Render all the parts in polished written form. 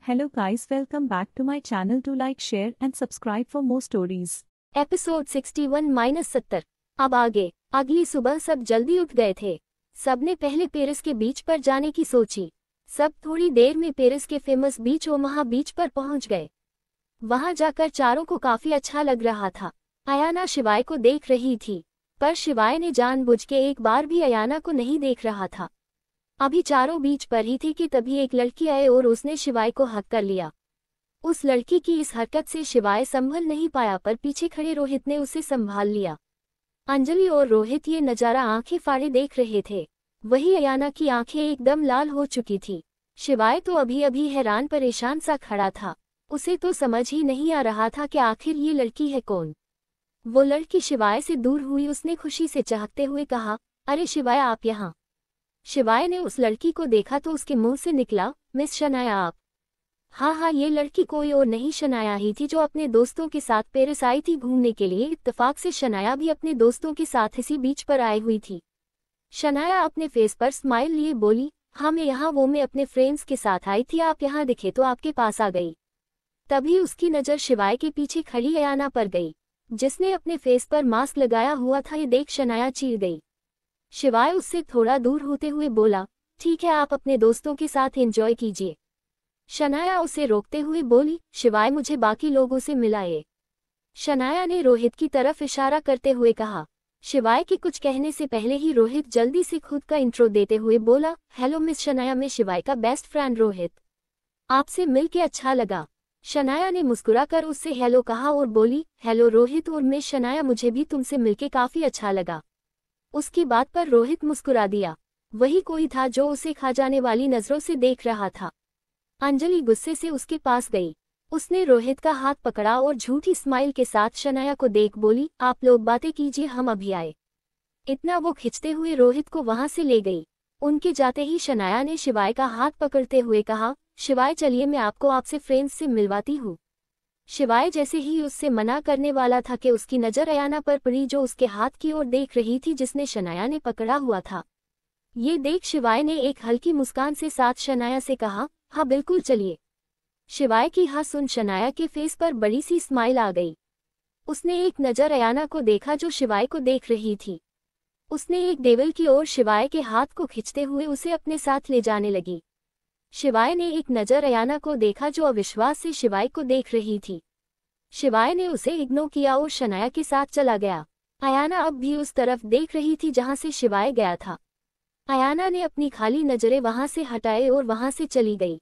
Hello guys, welcome back to my channel. To like, share and subscribe for more stories. Episode 61-70। अब आगे। अगली सुबह सब जल्दी उठ गए थे। सबने पहले पेरिस के बीच पर जाने की सोची। सब थोड़ी देर में पेरिस के फेमस बीच ओमाहा बीच पर पहुंच गए। वहां जाकर चारों को काफी अच्छा लग रहा था। अयाना शिवाय को देख रही थी, पर शिवाय ने जानबूझ के एक बार भी अयाना को नहीं देख रहा था। अभी चारों बीच पर ही थे कि तभी एक लड़की आए और उसने शिवाय को हक कर लिया। उस लड़की की इस हरकत से शिवाय संभल नहीं पाया, पर पीछे खड़े रोहित ने उसे संभाल लिया। अंजलि और रोहित ये नजारा आंखें फाड़े देख रहे थे। वही अयाना की आंखें एकदम लाल हो चुकी थी। शिवाय तो अभी अभी हैरान परेशान सा खड़ा था। उसे तो समझ ही नहीं आ रहा था कि आखिर ये लड़की है कौन। वो लड़की शिवाय से दूर हुई। उसने खुशी से चहकते हुए कहा, अरे शिवाय, आप यहाँ। शिवाय ने उस लड़की को देखा तो उसके मुंह से निकला, मिस शनाया आप। हाँ, ये लड़की कोई और नहीं शनाया ही थी, जो अपने दोस्तों के साथ पेरिस आई थी घूमने के लिए। इत्तेफाक से शनाया भी अपने दोस्तों के साथ इसी बीच पर आई हुई थी। शनाया अपने फेस पर स्माइल लिए बोली, हाँ मैं अपने फ्रेंड्स के साथ आई थी, आप यहाँ दिखे तो आपके पास आ गई। तभी उसकी नज़र शिवाय के पीछे खड़ी अयाना पर गई, जिसने अपने फेस पर मास्क लगाया हुआ था। ये देख शनाया चीर गई। शिवाय उससे थोड़ा दूर होते हुए बोला, ठीक है, आप अपने दोस्तों के साथ एंजॉय कीजिए। शनाया उसे रोकते हुए बोली, शिवाय मुझे बाकी लोगों से मिलाए। शनाया ने रोहित की तरफ इशारा करते हुए कहा। शिवाय के कुछ कहने से पहले ही रोहित जल्दी से खुद का इंट्रो देते हुए बोला, हेलो मिस शनाया, मैं शिवाय का बेस्ट फ्रेंड रोहित। आपसे मिलके अच्छा लगा। शनाया ने मुस्कुराकर उससे हेलो कहा और बोली, हेलो रोहित और मिस शनाया, मुझे भी तुमसे मिलके काफी अच्छा लगा। उसकी बात पर रोहित मुस्कुरा दिया। वही कोई था जो उसे खा जाने वाली नजरों से देख रहा था। अंजलि गुस्से से उसके पास गई। उसने रोहित का हाथ पकड़ा और झूठी स्माइल के साथ शनाया को देख बोली, आप लोग बातें कीजिए, हम अभी आए। इतना वो खिंचते हुए रोहित को वहां से ले गई। उनके जाते ही शनाया ने शिवाय का हाथ पकड़ते हुए कहा, शिवाय चलिए, मैं आपको आपसे फ्रेंड्स से मिलवाती हूँ। शिवाय जैसे ही उससे मना करने वाला था कि उसकी नज़र अयाना पर पड़ी, जो उसके हाथ की ओर देख रही थी जिसने शनाया ने पकड़ा हुआ था। ये देख शिवाय ने एक हल्की मुस्कान से साथ शनाया से कहा, हाँ बिल्कुल चलिए। शिवाय की हाँ सुन शनाया के फेस पर बड़ी सी स्माइल आ गई। उसने एक नज़र अयाना को देखा जो शिवाय को देख रही थी। उसने एक डेविल की ओर शिवाय के हाथ को खींचते हुए उसे अपने साथ ले जाने लगी। शिवाय ने एक नज़र अयाना को देखा जो अविश्वास से शिवाय को देख रही थी। शिवाय ने उसे इग्नोर किया और शनाया के साथ चला गया। अयाना अब भी उस तरफ देख रही थी जहां से शिवाय गया था। अयाना ने अपनी खाली नजरें वहां से हटाए और वहां से चली गई।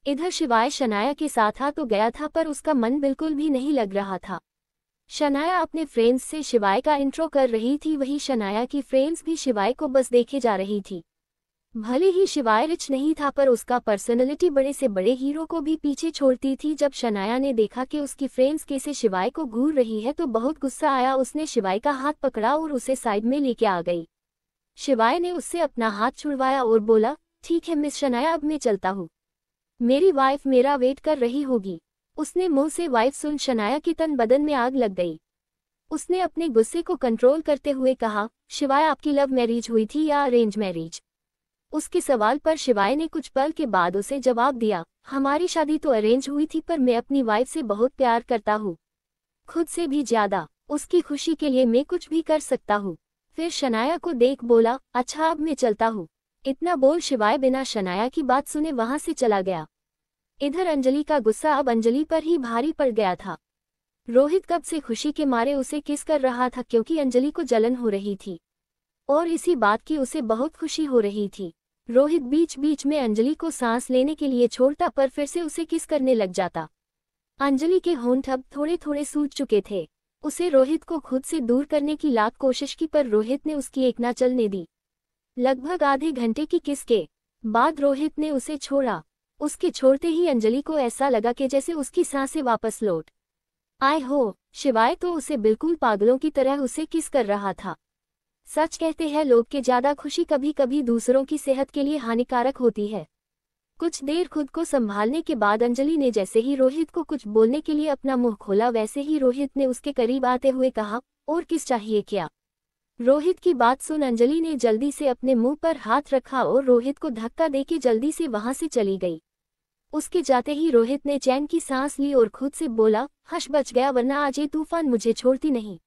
इधर शिवाय शनाया के साथ आ तो गया था, पर उसका मन बिल्कुल भी नहीं लग रहा था। शनाया अपने फ्रेंड्स से शिवाय का इंट्रो कर रही थी, वही शनाया की फ्रेंड्स भी शिवाय को बस देखे जा रही थी। भले ही शिवाय रिच नहीं था, पर उसका पर्सनैलिटी बड़े से बड़े हीरो को भी पीछे छोड़ती थी। जब शनाया ने देखा कि उसकी फ्रेंड्स कैसे शिवाय को घूर रही है तो बहुत गुस्सा आया। उसने शिवाय का हाथ पकड़ा और उसे साइड में लेके आ गई। शिवाय ने उससे अपना हाथ छुड़वाया और बोला, ठीक है मिस शनाया, अब मैं चलता हूँ। मेरी वाइफ मेरा वेट कर रही होगी। उसने मुंह से वाइफ सुन शनाया की तन बदन में आग लग गई। उसने अपने गुस्से को कंट्रोल करते हुए कहा, शिवाय आपकी लव मैरिज हुई थी या अरेंज मैरिज? उसके सवाल पर शिवाय ने कुछ पल के बाद उसे जवाब दिया, हमारी शादी तो अरेंज हुई थी, पर मैं अपनी वाइफ से बहुत प्यार करता हूँ, खुद से भी ज्यादा। उसकी खुशी के लिए मैं कुछ भी कर सकता हूँ। फिर शनाया को देख बोला, अच्छा अब मैं चलता हूँ। इतना बोल शिवाय बिना शनाया की बात सुने वहां से चला गया। इधर अंजलि का गुस्सा अब अंजलि पर ही भारी पड़ गया था। रोहित कब से खुशी के मारे उसे किस कर रहा था, क्योंकि अंजलि को जलन हो रही थी और इसी बात की उसे बहुत खुशी हो रही थी। रोहित बीच बीच में अंजलि को सांस लेने के लिए छोड़ता, पर फिर से उसे किस करने लग जाता। अंजलि के होंठ अब थोड़े थोड़े सूज चुके थे। उसे रोहित को खुद से दूर करने की लाख कोशिश की, पर रोहित ने उसकी एक ना चलने दी। लगभग आधे घंटे की किस के बाद रोहित ने उसे छोड़ा। उसके छोड़ते ही अंजलि को ऐसा लगा कि जैसे उसकी सांसें वापस लौट आए हो। शिवाय तो उसे बिल्कुल पागलों की तरह उसे किस कर रहा था। सच कहते हैं लोग कि ज्यादा खुशी कभी कभी दूसरों की सेहत के लिए हानिकारक होती है। कुछ देर खुद को संभालने के बाद अंजलि ने जैसे ही रोहित को कुछ बोलने के लिए अपना मुंह खोला, वैसे ही रोहित ने उसके करीब आते हुए कहा, और किस चाहिए क्या? रोहित की बात सुन अंजलि ने जल्दी से अपने मुंह पर हाथ रखा और रोहित को धक्का देके जल्दी से वहां से चली गई। उसके जाते ही रोहित ने चैन की सांस ली और खुद से बोला, हश बच गया, वरना आज ये तूफान मुझे छोड़ती नहीं।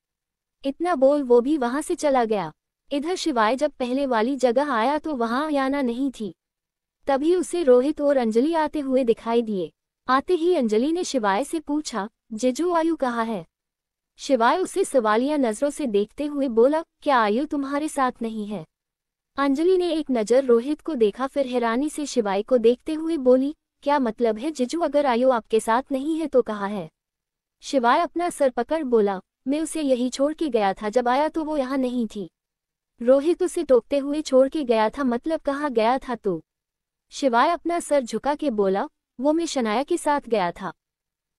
इतना बोल वो भी वहां से चला गया। इधर शिवाय जब पहले वाली जगह आया तो वहां अयाना नहीं थी। तभी उसे रोहित और अंजलि आते हुए दिखाई दिए। आते ही अंजलि ने शिवाय से पूछा, जीजू आयु कहाँ है? शिवाय उसे सवालिया नजरों से देखते हुए बोला, क्या आयु तुम्हारे साथ नहीं है? अंजलि ने एक नजर रोहित को देखा, फिर हैरानी से शिवाय को देखते हुए बोली, क्या मतलब है जीजू, अगर आयु आपके साथ नहीं है तो कहाँ है? शिवाय अपना सर पकड़ बोला, मैं उसे यही छोड़ के गया था, जब आया तो वो यहाँ नहीं थी। रोहित उसे टोकते हुए छोड़ के गया था, मतलब कहाँ गया था तू? शिवाय अपना सर झुका के बोला, वो मैं शनाया के साथ गया था।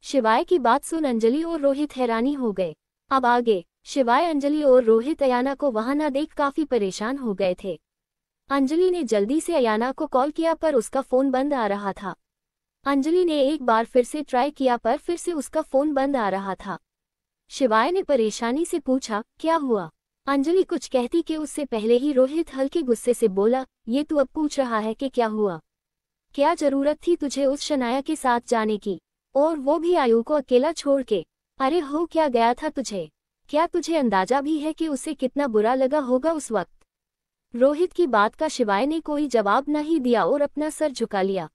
शिवाय की बात सुन अंजलि और रोहित हैरानी हो गए। अब आगे शिवाय, अंजलि और रोहित अयाना को वहां न देख काफी परेशान हो गए थे। अंजलि ने जल्दी से अयाना को कॉल किया पर उसका फोन बंद आ रहा था। अंजलि ने एक बार फिर से ट्राई किया पर फिर से उसका फोन बंद आ रहा था। शिवाय ने परेशानी से पूछा, क्या हुआ? अंजलि कुछ कहती कि उससे पहले ही रोहित हल्के गुस्से से बोला, ये तू अब पूछ रहा है कि क्या हुआ? क्या जरूरत थी तुझे उस शनाया के साथ जाने की, और वो भी आयु को अकेला छोड़ के? अरे हो क्या गया था तुझे? क्या तुझे अंदाजा भी है कि उसे कितना बुरा लगा होगा उस वक्त? रोहित की बात का शिवाय ने कोई जवाब नहीं दिया और अपना सर झुका लिया।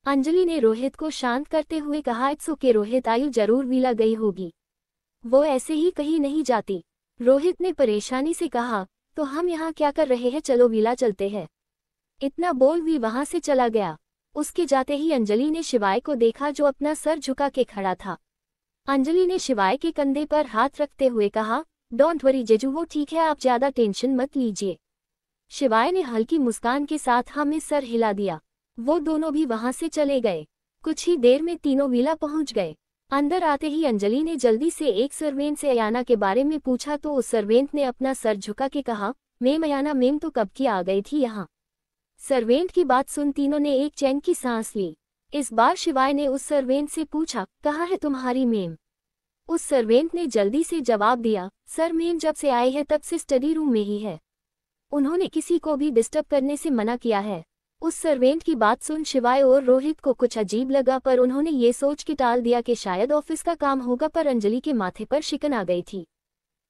अंजलि ने रोहित को शांत करते हुए कहा, इट्स ओके रोहित, आयु जरूर विला गई होगी, वो ऐसे ही कहीं नहीं जाती। रोहित ने परेशानी से कहा, तो हम यहाँ क्या कर रहे हैं, चलो विला चलते हैं। इतना बोल भी वहां से चला गया। उसके जाते ही अंजलि ने शिवाय को देखा जो अपना सर झुका के खड़ा था। अंजलि ने शिवाय के कंधे पर हाथ रखते हुए कहा, डोंट वरी जीजू, वो ठीक है, आप ज्यादा टेंशन मत लीजिए। शिवाय ने हल्की मुस्कान के साथ हाँ में सर हिला दिया। वो दोनों भी वहां से चले गए। कुछ ही देर में तीनों विला पहुंच गए। अंदर आते ही अंजलि ने जल्दी से एक सर्वेंट से अयाना के बारे में पूछा तो उस सर्वेंट ने अपना सर झुका के कहा, मैम अयाना मैम तो कब की आ गई थी यहाँ। सर्वेंट की बात सुन तीनों ने एक चैन की सांस ली। इस बार शिवाय ने उस सर्वेंट से पूछा, कहाँ है तुम्हारी मेम? उस सर्वेंट ने जल्दी से जवाब दिया, सर मेम जब से आए हैं तब से स्टडी रूम में ही है, उन्होंने किसी को भी डिस्टर्ब करने से मना किया है। उस सर्वेंट की बात सुन शिवाय और रोहित को कुछ अजीब लगा, पर उन्होंने ये सोच के टाल दिया कि शायद ऑफिस का काम होगा। पर अंजलि के माथे पर शिकन आ गई थी।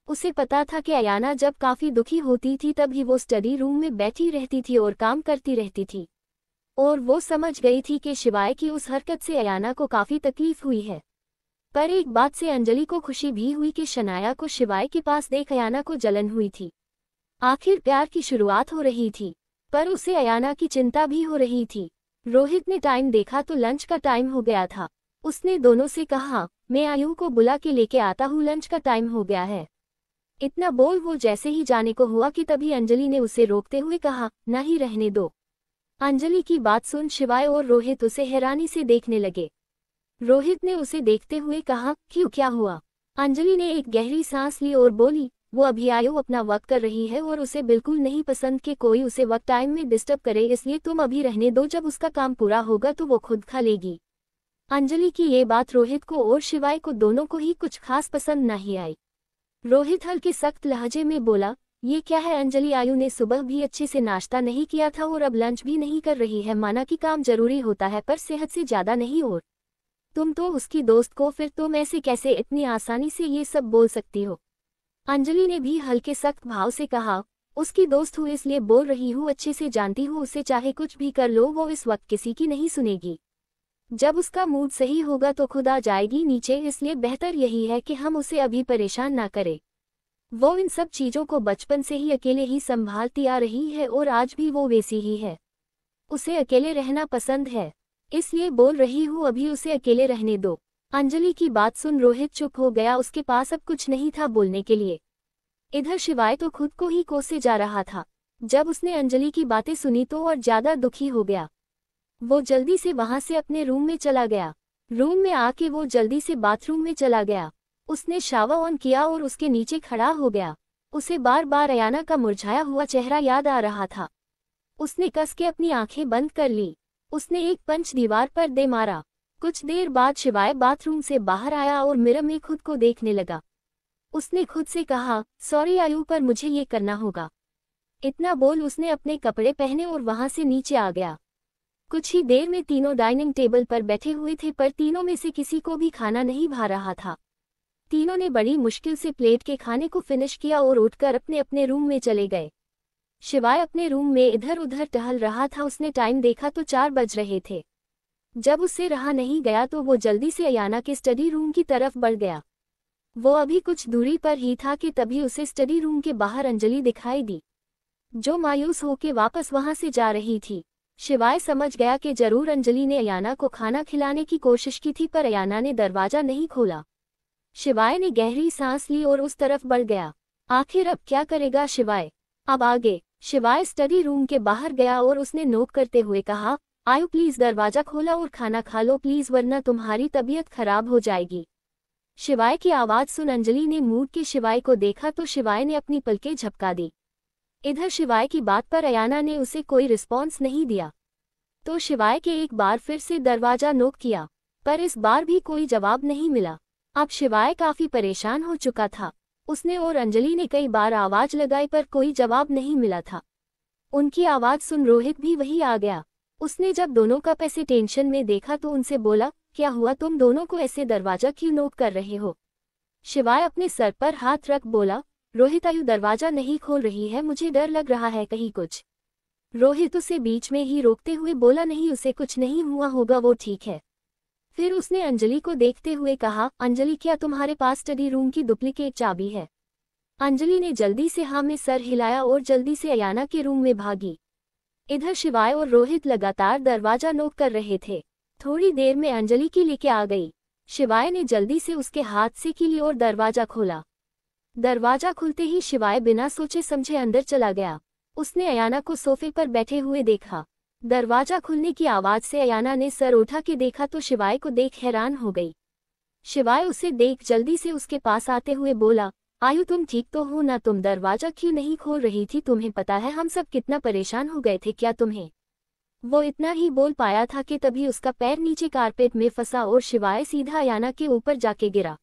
उसे पता था कि अयाना जब काफी दुखी होती थी तभी वो स्टडी रूम में बैठी रहती थी और काम करती रहती थी, और वो समझ गई थी कि शिवाय की उस हरकत से अयाना को काफी तकलीफ हुई है। पर एक बात से अंजलि को खुशी भी हुई कि शनाया को शिवाय के पास देख अयाना को जलन हुई थी। आखिर प्यार की शुरुआत हो रही थी, पर उसे अयाना की चिंता भी हो रही थी। रोहित ने टाइम देखा तो लंच का टाइम हो गया था। उसने दोनों से कहा, मैं आयु को बुला के लेके आता हूँ, लंच का टाइम हो गया है। इतना बोल वो जैसे ही जाने को हुआ कि तभी अंजलि ने उसे रोकते हुए कहा, नहीं रहने दो। अंजलि की बात सुन शिवाय और रोहित उसे हैरानी से देखने लगे। रोहित ने उसे देखते हुए कहा, क्यों, क्या हुआ? अंजलि ने एक गहरी सांस ली और बोली, वो अभी आयु अपना वक्त कर रही है और उसे बिल्कुल नहीं पसंद कि कोई उसे वक्त टाइम में डिस्टर्ब करे, इसलिए तुम अभी रहने दो, जब उसका काम पूरा होगा तो वो खुद खा लेगी। अंजलि की ये बात रोहित को और शिवाय को दोनों को ही कुछ खास पसंद नहीं आई। रोहित हल्के सख्त लहजे में बोला, ये क्या है अंजलि, आयु ने सुबह भी अच्छे से नाश्ता नहीं किया था और अब लंच भी नहीं कर रही है। माना कि काम जरूरी होता है पर सेहत से ज्यादा नहीं, और तुम तो उसकी दोस्त को, फिर तुम ऐसे कैसे इतनी आसानी से ये सब बोल सकती हो? अंजलि ने भी हल्के सख्त भाव से कहा, उसकी दोस्त हूँ इसलिए बोल रही हूँ, अच्छे से जानती हूँ उसे, चाहे कुछ भी कर लो वो इस वक्त किसी की नहीं सुनेगी। जब उसका मूड सही होगा तो खुद आ जाएगी नीचे, इसलिए बेहतर यही है कि हम उसे अभी परेशान ना करें। वो इन सब चीजों को बचपन से ही अकेले ही संभालती आ रही है और आज भी वो वैसी ही है। उसे अकेले रहना पसंद है, इसलिए बोल रही हूँ अभी उसे अकेले रहने दो। अंजलि की बात सुन रोहित चुप हो गया, उसके पास अब कुछ नहीं था बोलने के लिए। इधर शिवाय तो खुद को ही कोसे जा रहा था। जब उसने अंजलि की बातें सुनी तो और ज्यादा दुखी हो गया। वो जल्दी से वहां से अपने रूम में चला गया। रूम में आके वो जल्दी से बाथरूम में चला गया। उसने शावर ऑन किया और उसके नीचे खड़ा हो गया। उसे बार बार अयाना का मुरझाया हुआ चेहरा याद आ रहा था। उसने कस के अपनी आंखें बंद कर ली। उसने एक पंच दीवार पर दे मारा। कुछ देर बाद शिवाय बाथरूम से बाहर आया और मिरर में खुद को देखने लगा। उसने खुद से कहा, सॉरी आयु, पर मुझे ये करना होगा। इतना बोल उसने अपने कपड़े पहने और वहां से नीचे आ गया। कुछ ही देर में तीनों डाइनिंग टेबल पर बैठे हुए थे, पर तीनों में से किसी को भी खाना नहीं भा रहा था। तीनों ने बड़ी मुश्किल से प्लेट के खाने को फिनिश किया और उठकर अपने अपने रूम में चले गए। शिवाय अपने रूम में इधर उधर टहल रहा था। उसने टाइम देखा तो 4 बज रहे थे। जब उससे रहा नहीं गया तो वो जल्दी से अयाना के स्टडी रूम की तरफ बढ़ गया। वो अभी कुछ दूरी पर ही था कि तभी उसे स्टडी रूम के बाहर अंजलि दिखाई दी, जो मायूस होकर वापस वहां से जा रही थी। शिवाय समझ गया कि जरूर अंजलि ने अयाना को खाना खिलाने की कोशिश की थी, पर अयाना ने दरवाजा नहीं खोला। शिवाय ने गहरी सांस ली और उस तरफ बढ़ गया। आखिर अब क्या करेगा शिवाय? अब आगे। शिवाय स्टडी रूम के बाहर गया और उसने नोक करते हुए कहा, आयु प्लीज दरवाजा खोला और खाना खा लो प्लीज, वरना तुम्हारी तबीयत खराब हो जाएगी। शिवाय की आवाज सुन अंजलि ने मुड़ के शिवाय को देखा तो शिवाय ने अपनी पलकें झपका दी। इधर शिवाय की बात पर अयाना ने उसे कोई रिस्पॉन्स नहीं दिया, तो शिवाय के एक बार फिर से दरवाजा नोक किया, पर इस बार भी कोई जवाब नहीं मिला। अब शिवाय काफी परेशान हो चुका था। उसने और अंजलि ने कई बार आवाज लगाई पर कोई जवाब नहीं मिला था। उनकी आवाज सुन रोहित भी वही आ गया। उसने जब दोनों का पैसे टेंशन में देखा तो उनसे बोला, क्या हुआ, तुम दोनों को ऐसे दरवाजा क्यों नोक कर रहे हो? शिवाय अपने सर पर हाथ रख बोला, रोहित आयु दरवाजा नहीं खोल रही है, मुझे डर लग रहा है कहीं कुछ। रोहित उसे बीच में ही रोकते हुए बोला, नहीं उसे कुछ नहीं हुआ होगा, वो ठीक है। फिर उसने अंजलि को देखते हुए कहा, अंजलि क्या तुम्हारे पास स्टडी रूम की डुप्लीकेट चाबी है? अंजलि ने जल्दी से हाँ में सर हिलाया और जल्दी से अयाना के रूम में भागी। इधर शिवाय और रोहित लगातार दरवाजा नोक कर रहे थे। थोड़ी देर में अंजलि की लेके आ गई। शिवाय ने जल्दी से उसके हाथ से कीली और दरवाजा खोला। दरवाजा खुलते ही शिवाय बिना सोचे समझे अंदर चला गया। उसने अयाना को सोफे पर बैठे हुए देखा। दरवाजा खुलने की आवाज से अयाना ने सर उठा के देखा तो शिवाय को देख हैरान हो गई। शिवाय उसे देख जल्दी से उसके पास आते हुए बोला, आयु तुम ठीक तो हो ना? तुम दरवाजा क्यों नहीं खोल रही थी? तुम्हें पता है हम सब कितना परेशान हो गए थे क्या तुम्हें? वो इतना ही बोल पाया था कि तभी उसका पैर नीचे कारपेट में फंसा और शिवाय सीधा अयाना के ऊपर जाके गिरा।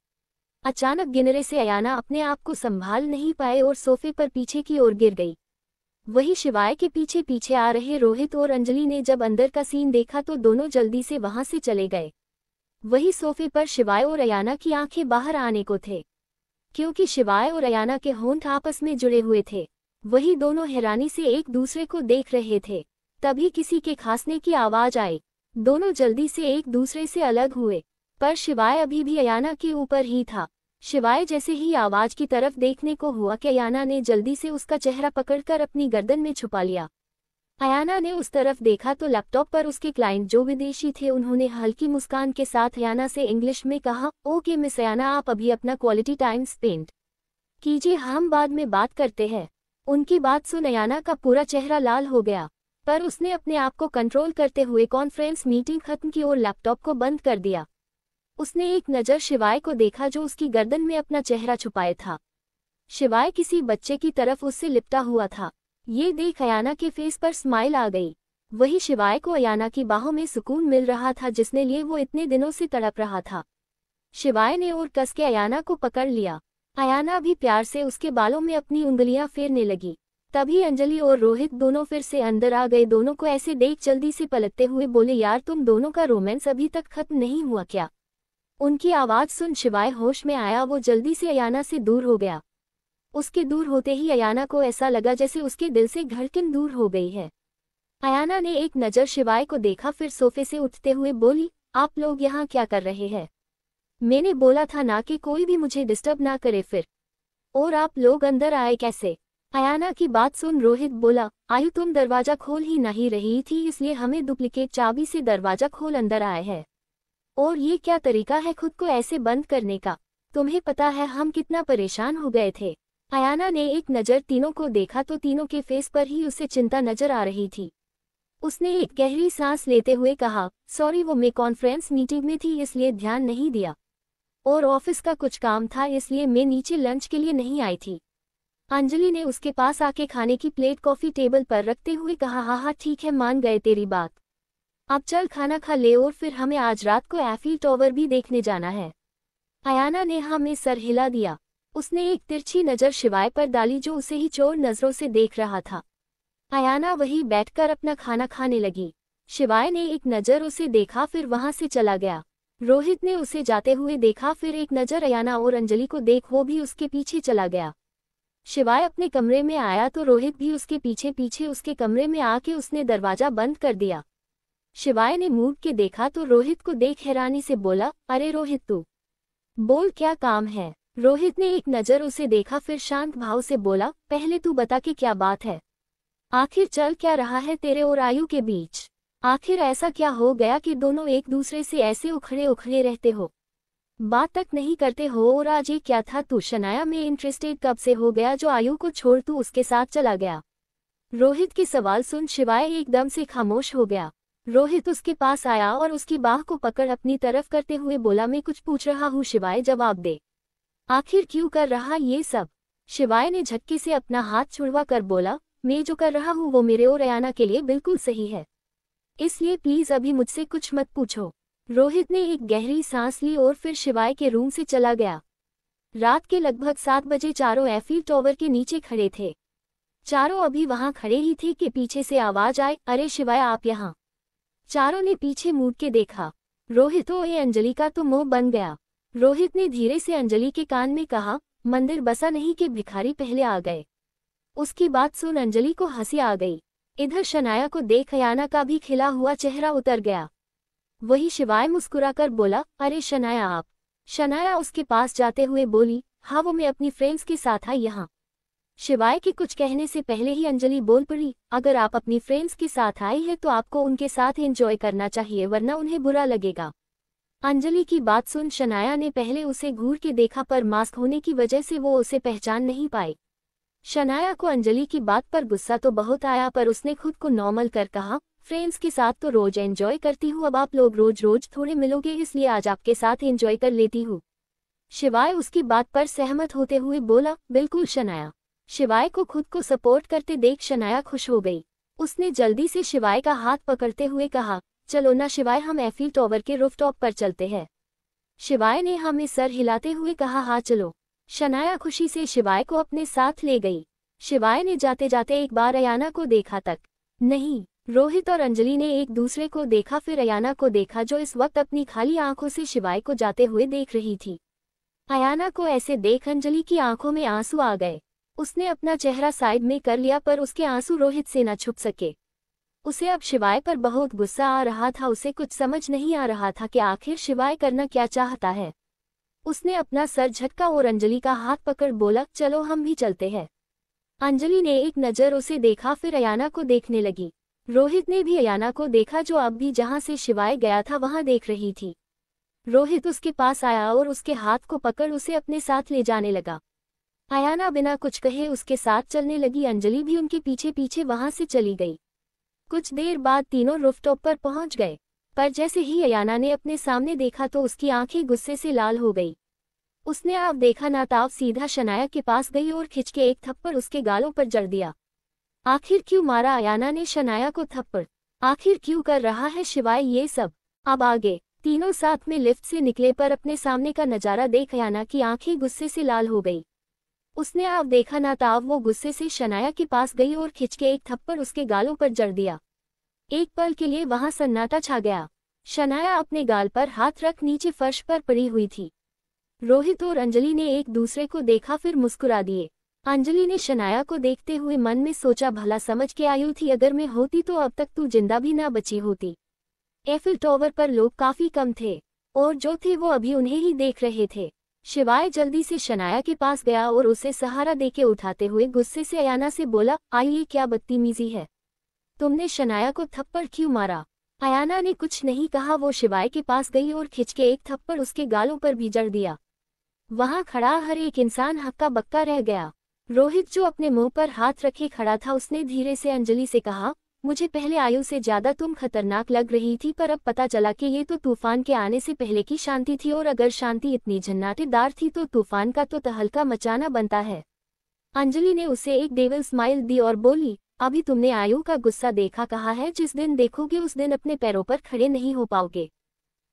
अचानक गिरने से अयाना अपने आप को संभाल नहीं पाए और सोफे पर पीछे की ओर गिर गई। वही शिवाय के पीछे पीछे आ रहे रोहित और अंजलि ने जब अंदर का सीन देखा तो दोनों जल्दी से वहां से चले गए। वही सोफे पर शिवाय और अयाना की आंखें बाहर आने को थे, क्योंकि शिवाय और अयाना के होंठ आपस में जुड़े हुए थे। वही दोनों हैरानी से एक दूसरे को देख रहे थे। तभी किसी के खांसने की आवाज आई। दोनों जल्दी से एक दूसरे से अलग हुए, पर शिवाय अभी भी अयाना के ऊपर ही था। शिवाय जैसे ही आवाज की तरफ देखने को हुआ कि अयाना ने जल्दी से उसका चेहरा पकड़कर अपनी गर्दन में छुपा लिया। अयाना ने उस तरफ देखा तो लैपटॉप पर उसके क्लाइंट जो विदेशी थे उन्होंने हल्की मुस्कान के साथ अयाना से इंग्लिश में कहा, ओके मिस अयाना, आप अभी अपना क्वालिटी टाइम स्पेंड कीजिए, हम बाद में बात करते हैं। उनकी बात सुन अयाना का पूरा चेहरा लाल हो गया, पर उसने अपने आप को कंट्रोल करते हुए कॉन्फ्रेंस मीटिंग खत्म की और लैपटॉप को बंद कर दिया। उसने एक नज़र शिवाय को देखा जो उसकी गर्दन में अपना चेहरा छुपाए था। शिवाय किसी बच्चे की तरफ उससे लिपटा हुआ था। ये देख अयाना के फेस पर स्माइल आ गई। वही शिवाय को अयाना की बाहों में सुकून मिल रहा था जिसने लिए वो इतने दिनों से तड़प रहा था। शिवाय ने और कस के अयाना को पकड़ लिया। अयाना भी प्यार से उसके बालों में अपनी उंगलियां फेरने लगी। तभी अंजलि और रोहित दोनों फिर से अंदर आ गए। दोनों को ऐसे देख जल्दी से पलटते हुए बोले, यार तुम दोनों का रोमांस अभी तक खत्म नहीं हुआ क्या? उनकी आवाज सुन शिवाय होश में आया। वो जल्दी से अयाना से दूर हो गया। उसके दूर होते ही अयाना को ऐसा लगा जैसे उसके दिल से धड़कन दूर हो गई है। अयाना ने एक नज़र शिवाय को देखा, फिर सोफे से उठते हुए बोली, आप लोग यहाँ क्या कर रहे हैं? मैंने बोला था ना कि कोई भी मुझे डिस्टर्ब ना करे फिर, और आप लोग अंदर आए कैसे? अयाना की बात सुन रोहित बोला, आयु तुम दरवाजा खोल ही नहीं रही थी, इसलिए हमें डुप्लीकेट चाबी से दरवाजा खोल अंदर आए हैं। और ये क्या तरीका है खुद को ऐसे बंद करने का? तुम्हें पता है हम कितना परेशान हो गए थे। अयाना ने एक नज़र तीनों को देखा तो तीनों के फेस पर ही उसे चिंता नजर आ रही थी। उसने एक गहरी सांस लेते हुए कहा, सॉरी वो मैं कॉन्फ्रेंस मीटिंग में थी इसलिए ध्यान नहीं दिया, और ऑफिस का कुछ काम था इसलिए मैं नीचे लंच के लिए नहीं आई थी। अंजलि ने उसके पास आके खाने की प्लेट कॉफी टेबल पर रखते हुए कहा, हाँ हाँ ठीक है, मान गए तेरी बात। अब चल खाना खा ले और फिर हमें आज रात को एफिल टावर भी देखने जाना है। अयाना ने हाँ में सर हिला दिया। उसने एक तिरछी नज़र शिवाय पर डाली जो उसे ही चोर नजरों से देख रहा था। अयाना वहीं बैठकर अपना खाना खाने लगी। शिवाय ने एक नज़र उसे देखा, फिर वहां से चला गया। रोहित ने उसे जाते हुए देखा, फिर एक नज़र अयाना और अंजलि को देख वो भी उसके पीछे चला गया। शिवाय अपने कमरे में आया तो रोहित भी उसके पीछे पीछे उसके कमरे में आके उसने दरवाजा बंद कर दिया। शिवाय ने मुड़ के देखा तो रोहित को देख हैरानी से बोला, अरे रोहित, तू बोल, क्या काम है? रोहित ने एक नज़र उसे देखा, फिर शांत भाव से बोला, पहले तू बता कि क्या बात है। आखिर चल क्या रहा है तेरे और आयु के बीच? आखिर ऐसा क्या हो गया कि दोनों एक दूसरे से ऐसे उखड़े उखड़े रहते हो, बात तक नहीं करते हो? और आज ये क्या था? तू शनाया में इंटरेस्टेड कब से हो गया जो आयु को छोड़ तू उसके साथ चला गया? रोहित के सवाल सुन शिवाय एकदम से खामोश हो गया। रोहित उसके पास आया और उसकी बाह को पकड़ अपनी तरफ करते हुए बोला, मैं कुछ पूछ रहा हूँ शिवाय, जवाब दे। आखिर क्यों कर रहा ये सब? शिवाय ने झटके से अपना हाथ छुड़वा कर बोला, मैं जो कर रहा हूँ वो मेरे और अयाना के लिए बिल्कुल सही है, इसलिए प्लीज अभी मुझसे कुछ मत पूछो। रोहित ने एक गहरी सांस ली और फिर शिवाय के रूम से चला गया। रात के लगभग 7 बजे चारों एफिल टॉवर के नीचे खड़े थे। चारों अभी वहां खड़े ही थे कि पीछे से आवाज आई, अरे शिवाय, आप यहाँ। चारों ने पीछे मुड़ के देखा। रोहित, ओ ये अंजलि का तो मुंह बन गया। रोहित ने धीरे से अंजलि के कान में कहा, मंदिर बसा नहीं कि भिखारी पहले आ गए। उसकी बात सुन अंजलि को हंसी आ गई। इधर शनाया को देख अयाना का भी खिला हुआ चेहरा उतर गया। वही शिवाय मुस्कुराकर बोला, अरे शनाया, आप? शनाया उसके पास जाते हुए बोली, हाँ वो मैं अपनी फ्रेंड्स के साथ आई यहाँ। शिवाय के कुछ कहने से पहले ही अंजलि बोल पड़ी, अगर आप अपनी फ्रेंड्स के साथ आई है तो आपको उनके साथ एंजॉय करना चाहिए, वरना उन्हें बुरा लगेगा। अंजलि की बात सुन शनाया ने पहले उसे घूर के देखा, पर मास्क होने की वजह से वो उसे पहचान नहीं पाई। शनाया को अंजलि की बात पर गुस्सा तो बहुत आया, पर उसने खुद को नॉर्मल कर कहा, फ्रेंड्स के साथ तो रोज एंजॉय करती हूँ, अब आप लोग रोज रोज थोड़े मिलोगे, इसलिए आज आपके साथ एंजॉय कर लेती हूँ। शिवाय उसकी बात पर सहमत होते हुए बोला, बिल्कुल शनाया। शिवाय को खुद को सपोर्ट करते देख शनाया खुश हो गई। उसने जल्दी से शिवाय का हाथ पकड़ते हुए कहा, चलो ना शिवाय, हम एफिल टॉवर के रूफटॉप पर चलते हैं। शिवाय ने हाँ में सर हिलाते हुए कहा, हाँ चलो। शनाया खुशी से शिवाय को अपने साथ ले गई। शिवाय ने जाते जाते एक बार अयाना को देखा तक नहीं। रोहित और अंजलि ने एक दूसरे को देखा, फिर अयाना को देखा जो इस वक्त अपनी खाली आंखों से शिवाय को जाते हुए देख रही थी। अयाना को ऐसे देख अंजलि की आंखों में आंसू आ गए। उसने अपना चेहरा साइड में कर लिया, पर उसके आंसू रोहित से न छुप सके। उसे अब शिवाय पर बहुत गुस्सा आ रहा था। उसे कुछ समझ नहीं आ रहा था कि आखिर शिवाय करना क्या चाहता है। उसने अपना सर झटका और अंजलि का हाथ पकड़ बोला, चलो हम भी चलते हैं। अंजलि ने एक नज़र उसे देखा, फिर अयाना को देखने लगी। रोहित ने भी अयाना को देखा जो अब भी जहां से शिवाय गया था वहां देख रही थी। रोहित उसके पास आया और उसके हाथ को पकड़ उसे अपने साथ ले जाने लगा। अयाना बिना कुछ कहे उसके साथ चलने लगी। अंजलि भी उनके पीछे पीछे वहां से चली गई। कुछ देर बाद तीनों रूफटॉप पर पहुंच गए, पर जैसे ही अयाना ने अपने सामने देखा तो उसकी आंखें गुस्से से लाल हो गई। उसने अब देखा ना ताव सीधा शनाया के पास गई और खिंच के एक थप्पड़ उसके गालों पर जड़ दिया। आखिर क्यों मारा अयाना ने शनाया को थप्पड़? आखिर क्यों कर रहा है शिवाय ये सब? अब आगे तीनों साथ में लिफ्ट से निकले, पर अपने सामने का नजारा देख अयाना की आंखें गुस्से से लाल हो गई। उसने अब देखा ना ताव वो गुस्से से शनाया के पास गई और खिंच के एक थप्पड़ उसके गालों पर जड़ दिया। एक पल के लिए वहां सन्नाटा छा गया। शनाया अपने गाल पर हाथ रख नीचे फर्श पर पड़ी हुई थी। रोहित और अंजलि ने एक दूसरे को देखा, फिर मुस्कुरा दिए। अंजलि ने शनाया को देखते हुए मन में सोचा, भला समझ के आयु थी, अगर मैं होती तो अब तक तू जिंदा भी ना बची होती। एफिल टॉवर पर लोग काफी कम थे, और जो थे वो अभी उन्हें ही देख रहे थे। शिवाय जल्दी से शनाया के पास गया और उसे सहारा देके उठाते हुए गुस्से से अयाना से बोला, ये क्या बदतमीजी है? तुमने शनाया को थप्पड़ क्यों मारा? अयाना ने कुछ नहीं कहा। वो शिवाय के पास गई और खिंच के एक थप्पड़ उसके गालों पर भी जड़ दिया। वहां खड़ा हर एक इंसान हक्का बक्का रह गया। रोहित जो अपने मुंह पर हाथ रखे खड़ा था, उसने धीरे से अंजलि से कहा, मुझे पहले आयु से ज्यादा तुम खतरनाक लग रही थी, पर अब पता चला कि ये तो तूफान के आने से पहले की शांति थी, और अगर शांति इतनी झन्नाटेदार थी तो तूफान का तो तहलका मचाना बनता है। अंजलि ने उसे एक डेविल स्माइल दी और बोली, अभी तुमने आयु का गुस्सा देखा, कहा है जिस दिन देखोगे उस दिन अपने पैरों पर खड़े नहीं हो पाओगे।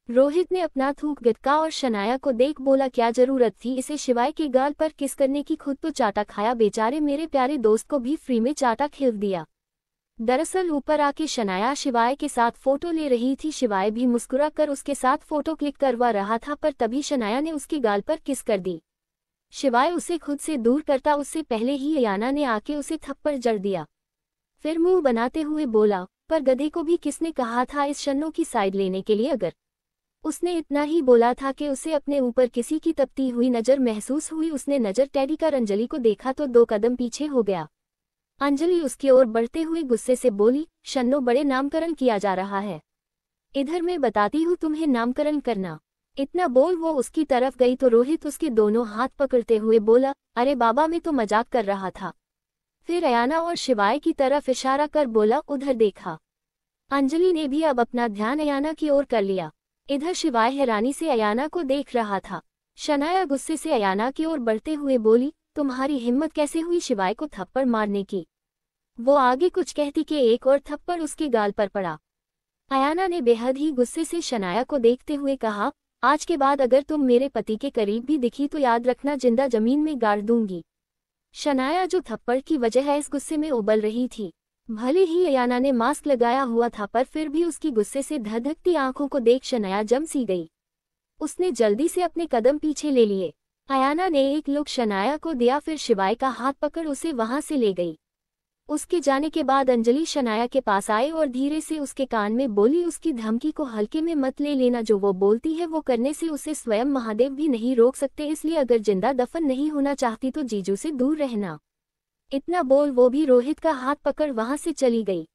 रोहित ने अपना थूक गटका और शनाया को देख बोला, क्या जरूरत थी इसे शिवाय के गाल पर किस करने की? खुद तो चाटा खाया, बेचारे मेरे प्यारे दोस्त को भी फ्री में चाटा खिल दिया। दरअसल ऊपर आके शनाया शिवाय के साथ फोटो ले रही थी। शिवाय भी मुस्कुरा कर उसके साथ फोटो क्लिक करवा रहा था, पर तभी शनाया ने उसकी गाल पर किस कर दी। शिवाय उसे खुद से दूर करता उससे पहले ही अयाना ने आके उसे थप्पड़ जड़ दिया। फिर मुंह बनाते हुए बोला, पर गधे को भी किसने कहा था इस शन्नो की साइड लेने के लिए। अगर उसने इतना ही बोला था कि उसे अपने ऊपर किसी की तपती हुई नज़र महसूस हुई। उसने नज़र टेढ़ी कर अंजलि को देखा तो 2 कदम पीछे हो गया। अंजलि उसकी ओर बढ़ते हुए गुस्से से बोली, शन्नो बड़े नामकरण किया जा रहा है, इधर मैं बताती हूँ तुम्हें नामकरण करना। इतना बोल वो उसकी तरफ गई तो रोहित उसके दोनों हाथ पकड़ते हुए बोला, अरे बाबा मैं तो मजाक कर रहा था। फिर अयाना और शिवाय की तरफ इशारा कर बोला, उधर देखा। अंजलि ने भी अब अपना ध्यान अयाना की ओर कर लिया। इधर शिवाय हैरानी से अयाना को देख रहा था। शनाया गुस्से से अयाना की ओर बढ़ते हुए बोली, तुम्हारी हिम्मत कैसे हुई शिवाय को थप्पड़ मारने की। वो आगे कुछ कहती कि एक और थप्पड़ उसके गाल पर पड़ा। अयाना ने बेहद ही गुस्से से शनाया को देखते हुए कहा, आज के बाद अगर तुम मेरे पति के करीब भी दिखी तो याद रखना जिंदा जमीन में गाड़ दूंगी। शनाया जो थप्पड़ की वजह है इस गुस्से में उबल रही थी। भले ही अयाना ने मास्क लगाया हुआ था, पर फिर भी उसकी गुस्से से धधकती आंखों को देख शनाया जम सी गई। उसने जल्दी से अपने कदम पीछे ले लिए। अयाना ने एक लुक शनाया को दिया, फिर शिवाय का हाथ पकड़ उसे वहां से ले गई। उसके जाने के बाद अंजलि शनाया के पास आए और धीरे से उसके कान में बोली, उसकी धमकी को हल्के में मत ले लेना। जो वो बोलती है वो करने से उसे स्वयं महादेव भी नहीं रोक सकते, इसलिए अगर जिंदा दफन नहीं होना चाहती तो जीजू से दूर रहना। इतना बोल वो भी रोहित का हाथ पकड़ वहां से चली गई।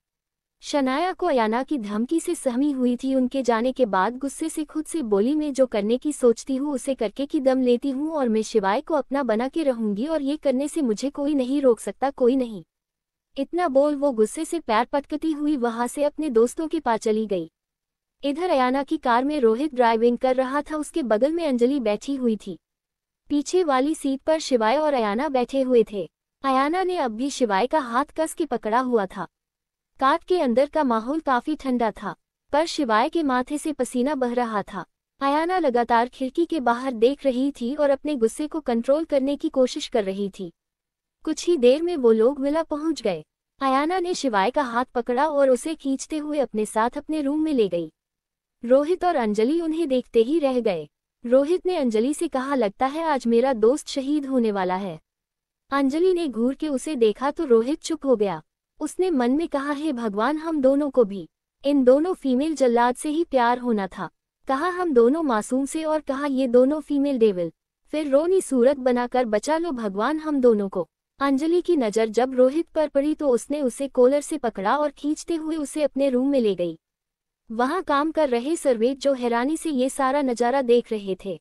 शनाया को अयाना की धमकी से सहमी हुई थी। उनके जाने के बाद गुस्से से खुद से बोली, मैं जो करने की सोचती हूँ उसे करके की दम लेती हूँ और मैं शिवाय को अपना बना के रहूंगी और ये करने से मुझे कोई नहीं रोक सकता, कोई नहीं। इतना बोल वो गुस्से से पैर पटकती हुई वहां से अपने दोस्तों के पास चली गई। इधर अयाना की कार में रोहित ड्राइविंग कर रहा था, उसके बगल में अंजलि बैठी हुई थी। पीछे वाली सीट पर शिवाय और अयाना बैठे हुए थे। अयाना ने अब भी शिवाय का हाथ कस के पकड़ा हुआ था। कार के अंदर का माहौल काफी ठंडा था, पर शिवाय के माथे से पसीना बह रहा था। अयाना लगातार खिड़की के बाहर देख रही थी और अपने गुस्से को कंट्रोल करने की कोशिश कर रही थी। कुछ ही देर में वो लोग विला पहुंच गए। अयाना ने शिवाय का हाथ पकड़ा और उसे खींचते हुए अपने साथ अपने रूम में ले गई। रोहित और अंजलि उन्हें देखते ही रह गए। रोहित ने अंजलि से कहा, लगता है आज मेरा दोस्त शहीद होने वाला है। अंजलि ने घूर के उसे देखा तो रोहित चुप हो गया। उसने मन में कहा, हे भगवान हम दोनों को भी इन दोनों फीमेल जल्लाद से ही प्यार होना था। कहा हम दोनों मासूम से और कहा ये दोनों फीमेल डेविल। फिर रोनी सूरत बनाकर बचा लो भगवान हम दोनों को। अंजलि की नज़र जब रोहित पर पड़ी तो उसने उसे कॉलर से पकड़ा और खींचते हुए उसे अपने रूम में ले गई। वहां काम कर रहे सर्वेंट जो हैरानी से ये सारा नज़ारा देख रहे थे,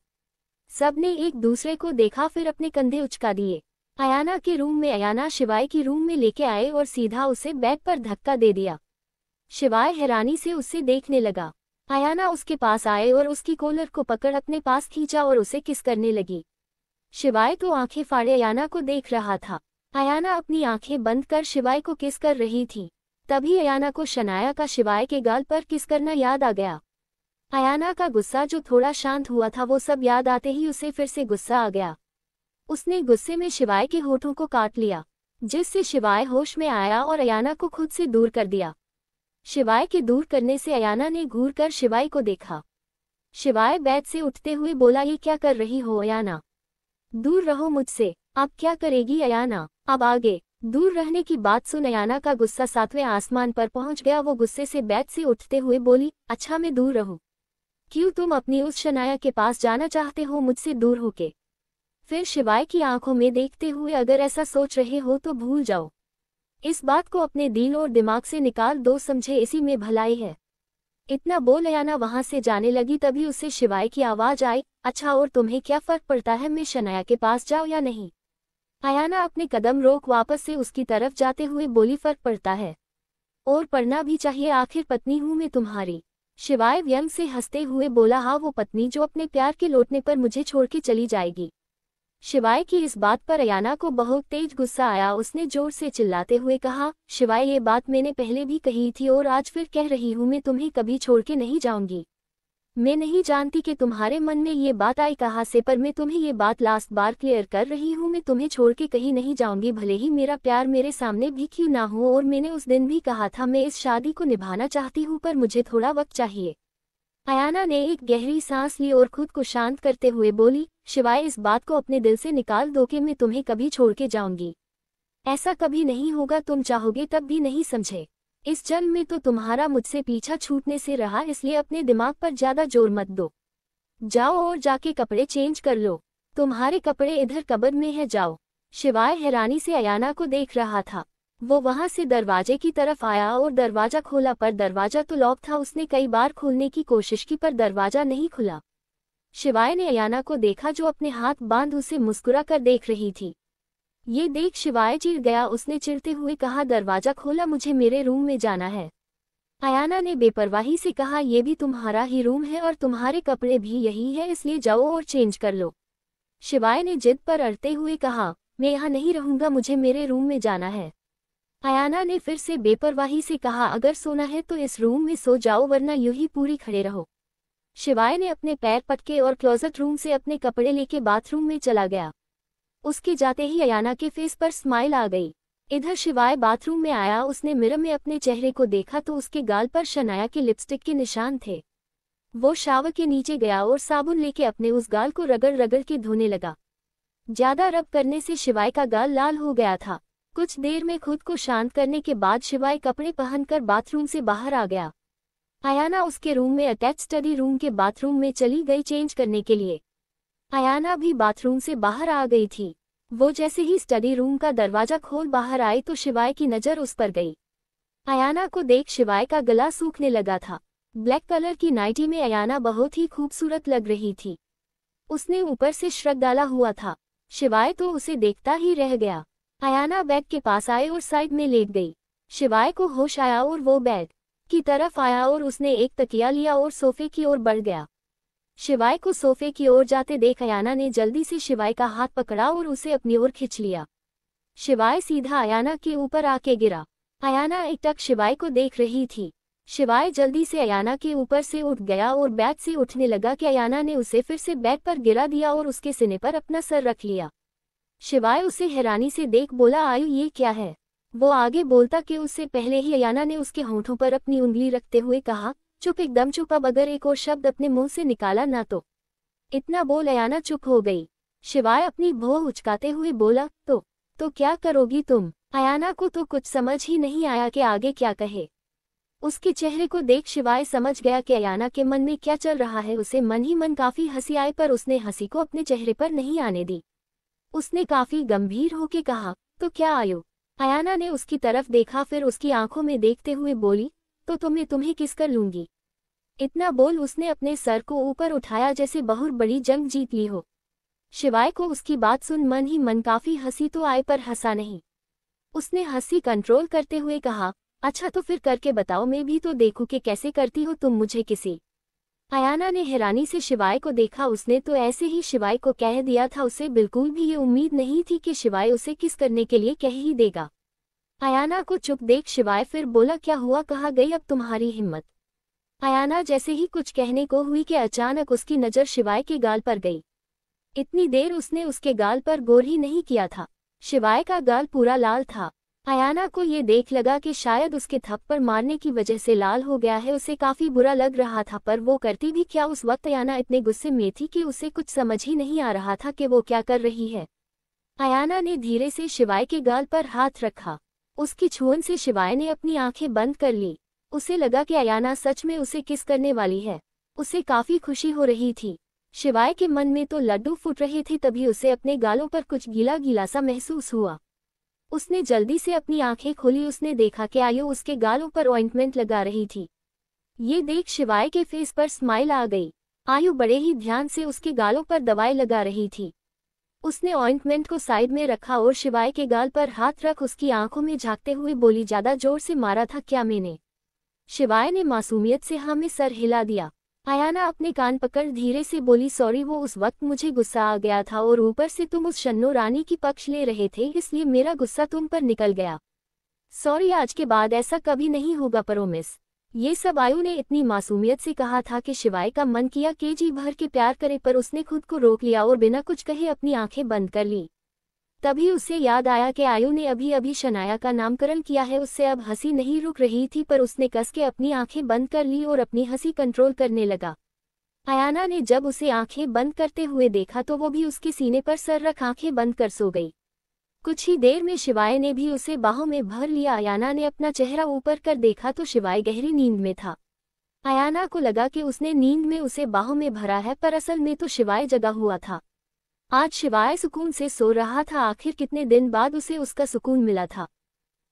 सबने एक दूसरे को देखा, फिर अपने कंधे उचका दिए। अयाना के रूम में अयाना शिवाय की रूम में लेके आए और सीधा उसे बेड पर धक्का दे दिया। शिवाय हैरानी से उससे देखने लगा। अयाना उसके पास आए और उसकी कॉलर को पकड़ अपने पास खींचा और उसे किस करने लगी। शिवाय तो आंखें फाड़े अयाना को देख रहा था। अयाना अपनी आंखें बंद कर शिवाय को किस कर रही थी। तभी अयाना को शनाया का शिवाय के गाल पर किस करना याद आ गया। अयाना का गुस्सा जो थोड़ा शांत हुआ था वो सब याद आते ही उसे फिर से गुस्सा आ गया। उसने गुस्से में शिवाय के होठों को काट लिया, जिससे शिवाय होश में आया और अयाना को खुद से दूर कर दिया। शिवाय के दूर करने से अयाना ने घूर कर शिवाय को देखा। शिवाय बेड से उठते हुए बोला, ये क्या कर रही हो अयाना, दूर रहो मुझसे। अब क्या करेगी अयाना, अब आगे दूर रहने की बात सुन अयाना का गुस्सा 7वें आसमान पर पहुंच गया। वो गुस्से से बेड से उठते हुए बोली, अच्छा मैं दूर रहूं? क्यों, तुम अपनी उस शनाया के पास जाना चाहते हो मुझसे दूर होके? फिर शिवाय की आंखों में देखते हुए, अगर ऐसा सोच रहे हो तो भूल जाओ, इस बात को अपने दिल और दिमाग से निकाल दो, समझे, इसी में भलाई है। इतना बोल अयाना वहां से जाने लगी। तभी उससे शिवाय की आवाज आई, अच्छा और तुम्हें क्या फर्क पड़ता है मैं शनाया के पास जाऊं या नहीं? अयाना अपने कदम रोक वापस से उसकी तरफ जाते हुए बोली, फर्क पड़ता है और पड़ना भी चाहिए, आखिर पत्नी हूं मैं तुम्हारी। शिवाय व्यंग से हंसते हुए बोला, हाँ वो पत्नी जो अपने प्यार के लौटने पर मुझे छोड़ के चली जाएगी। शिवाय की इस बात पर अयाना को बहुत तेज गुस्सा आया। उसने जोर से चिल्लाते हुए कहा, शिवाय ये बात मैंने पहले भी कही थी और आज फिर कह रही हूँ, मैं तुम्हें कभी छोड़ के नहीं जाऊंगी। मैं नहीं जानती कि तुम्हारे मन में ये बात आई कहाँ से, पर मैं तुम्हें ये बात लास्ट बार क्लियर कर रही हूँ। मैं तुम्हें छोड़ के कहीं नहीं जाऊंगी, भले ही मेरा प्यार मेरे सामने भी क्यों ना हो। और मैंने उस दिन भी कहा था मैं इस शादी को निभाना चाहती हूँ, पर मुझे थोड़ा वक्त चाहिए। अयाना ने एक गहरी सांस ली और खुद को शांत करते हुए बोली, शिवाय इस बात को अपने दिल से निकाल दो कि मैं तुम्हें कभी छोड़ के जाऊंगी। ऐसा कभी नहीं होगा, तुम चाहोगे तब भी नहीं, समझे। इस जन्म में तो तुम्हारा मुझसे पीछा छूटने से रहा, इसलिए अपने दिमाग पर ज्यादा जोर मत दो। जाओ और जाके कपड़े चेंज कर लो, तुम्हारे कपड़े इधर कबर्ड में है, जाओ। शिवाय हैरानी से अयाना को देख रहा था। वो वहां से दरवाजे की तरफ आया और दरवाजा खोला, पर दरवाजा तो लॉक था। उसने कई बार खोलने की कोशिश की पर दरवाजा नहीं खुला। शिवाय ने अयाना को देखा जो अपने हाथ बांध उसे मुस्कुरा कर देख रही थी। ये देख शिवाय चिढ़ गया। उसने चिढ़ते हुए कहा, दरवाजा खोला, मुझे मेरे रूम में जाना है। अयाना ने बेपरवाही से कहा, ये भी तुम्हारा ही रूम है और तुम्हारे कपड़े भी यही है, इसलिए जाओ और चेंज कर लो। शिवाय ने जिद पर अड़ते हुए कहा, मैं यहाँ नहीं रहूंगा, मुझे मेरे रूम में जाना है। अयाना ने फिर से बेपरवाही से कहा, अगर सोना है तो इस रूम में सो जाओ, वरना यूं ही पूरी खड़े रहो। शिवाय ने अपने पैर पटके और क्लोजेट रूम से अपने कपड़े लेके बाथरूम में चला गया। उसके जाते ही अयाना के फेस पर स्माइल आ गई। इधर शिवाय बाथरूम में आया। उसने मिरर में अपने चेहरे को देखा तो उसके गाल पर शनाया के लिपस्टिक के निशान थे। वो शावर के नीचे गया और साबुन लेके अपने उस गाल को रगड़ रगड़ के धोने लगा। ज्यादा रब करने से शिवाय का गाल लाल हो गया था। कुछ देर में खुद को शांत करने के बाद शिवाय कपड़े पहनकर बाथरूम से बाहर आ गया। अयाना उसके रूम में अटैच स्टडी रूम के बाथरूम में चली गई चेंज करने के लिए। अयाना भी बाथरूम से बाहर आ गई थी। वो जैसे ही स्टडी रूम का दरवाजा खोल बाहर आई तो शिवाय की नज़र उस पर गई। अयाना को देख शिवाय का गला सूखने लगा था। ब्लैक कलर की नाइटी में अयाना बहुत ही खूबसूरत लग रही थी। उसने ऊपर से श्रग डाला हुआ था। शिवाय तो उसे देखता ही रह गया। अयाना बेड के पास आए और साइड में लेट गई। शिवाय को होश आया और वो बेड की तरफ आया और उसने एक तकिया लिया और सोफे की ओर बढ़ गया। शिवाय को सोफे की ओर जाते देख अयाना ने जल्दी से शिवाय का हाथ पकड़ा और उसे अपनी ओर खींच लिया। शिवाय सीधा अयाना के ऊपर आके गिरा। अयाना एकटक शिवाय को देख रही थी। शिवाय जल्दी से अयाना के ऊपर से उठ गया और बेड से उठने लगा कि अयाना ने उसे फिर से बेड पर गिरा दिया और उसके सीने पर अपना सर रख लिया। शिवाय उसे हैरानी से देख बोला, आयु ये क्या है। वो आगे बोलता कि उससे पहले ही अयाना ने उसके होंठों पर अपनी उंगली रखते हुए कहा, चुप, एकदम चुप, अब अगर एक और शब्द अपने मुंह से निकाला ना तो। इतना बोल अयाना चुप हो गई। शिवाय अपनी भौं उचकाते हुए बोला, तो क्या करोगी तुम। अयाना को तो कुछ समझ ही नहीं आया कि आगे क्या कहे। उसके चेहरे को देख शिवाय समझ गया कि अयाना के मन में क्या चल रहा है। उसे मन ही मन काफी हंसी आई, पर उसने हंसी को अपने चेहरे पर नहीं आने दी। उसने काफी गंभीर होकर कहा, तो क्या आयु। अयाना ने उसकी तरफ देखा, फिर उसकी आंखों में देखते हुए बोली, तो तुम्हें किस कर लूंगी। इतना बोल उसने अपने सर को ऊपर उठाया जैसे बहुत बड़ी जंग जीत ली हो। शिवाय को उसकी बात सुन मन ही मन काफी हंसी तो आए, पर हंसा नहीं। उसने हंसी कंट्रोल करते हुए कहा, अच्छा तो फिर करके बताओ, मैं भी तो देखूं कि कैसे करती हो तुम मुझे किसी। अयाना ने हैरानी से शिवाय को देखा। उसने तो ऐसे ही शिवाय को कह दिया था। उसे बिल्कुल भी ये उम्मीद नहीं थी कि शिवाय उसे किस करने के लिए कह ही देगा। अयाना को चुप देख शिवाय फिर बोला, क्या हुआ, कहाँ गई अब तुम्हारी हिम्मत। अयाना जैसे ही कुछ कहने को हुई कि अचानक उसकी नज़र शिवाय के गाल पर गई। इतनी देर उसने उसके गाल पर गौर ही नहीं किया था। शिवाय का गाल पूरा लाल था। अयाना को ये देख लगा कि शायद उसके थप्पड़ मारने की वजह से लाल हो गया है। उसे काफी बुरा लग रहा था, पर वो करती भी क्या। उस वक्त अयाना इतने गुस्से में थी कि उसे कुछ समझ ही नहीं आ रहा था कि वो क्या कर रही है। अयाना ने धीरे से शिवाय के गाल पर हाथ रखा। उसकी छुअन से शिवाय ने अपनी आंखें बंद कर ली। उसे लगा कि अयाना सच में उसे किस करने वाली है। उसे काफी खुशी हो रही थी। शिवाय के मन में तो लड्डू फूट रहे थे। तभी उसे अपने गालों पर कुछ गीला गीला सा महसूस हुआ। उसने जल्दी से अपनी आंखें खोली। उसने देखा कि आयु उसके गालों पर ऑइंटमेंट लगा रही थी। ये देख शिवाय के फेस पर स्माइल आ गई। आयु बड़े ही ध्यान से उसके गालों पर दवाई लगा रही थी। उसने ऑइंटमेंट को साइड में रखा और शिवाय के गाल पर हाथ रख उसकी आंखों में झांकते हुए बोली, ज्यादा जोर से मारा था क्या मैंने। शिवाय ने मासूमियत से हाँ में सर हिला दिया। अयाना अपने कान पकड़ धीरे से बोली, सॉरी, वो उस वक्त मुझे गुस्सा आ गया था और ऊपर से तुम उस शन्नो रानी की पक्ष ले रहे थे, इसलिए मेरा गुस्सा तुम पर निकल गया। सॉरी, आज के बाद ऐसा कभी नहीं होगा, प्रॉमिस। ये सब आयु ने इतनी मासूमियत से कहा था कि शिवाय का मन किया कि जी भर के प्यार करे, पर उसने खुद को रोक लिया और बिना कुछ कहे अपनी आंखें बंद कर ली। तभी उसे याद आया कि आयु ने अभी अभी शनाया का नामकरण किया है। उससे अब हंसी नहीं रुक रही थी, पर उसने कस के अपनी आंखें बंद कर ली और अपनी हंसी कंट्रोल करने लगा। अयाना ने जब उसे आंखें बंद करते हुए देखा तो वो भी उसके सीने पर सर रख आंखें बंद कर सो गई। कुछ ही देर में शिवाय ने भी उसे बाहों में भर लिया। अयाना ने अपना चेहरा ऊपर कर देखा तो शिवाय गहरी नींद में था। अयाना को लगा कि उसने नींद में उसे बाहों में भरा है, पर असल में तो शिवाय जगा हुआ था। आज शिवाय सुकून से सो रहा था। आखिर कितने दिन बाद उसे उसका सुकून मिला था,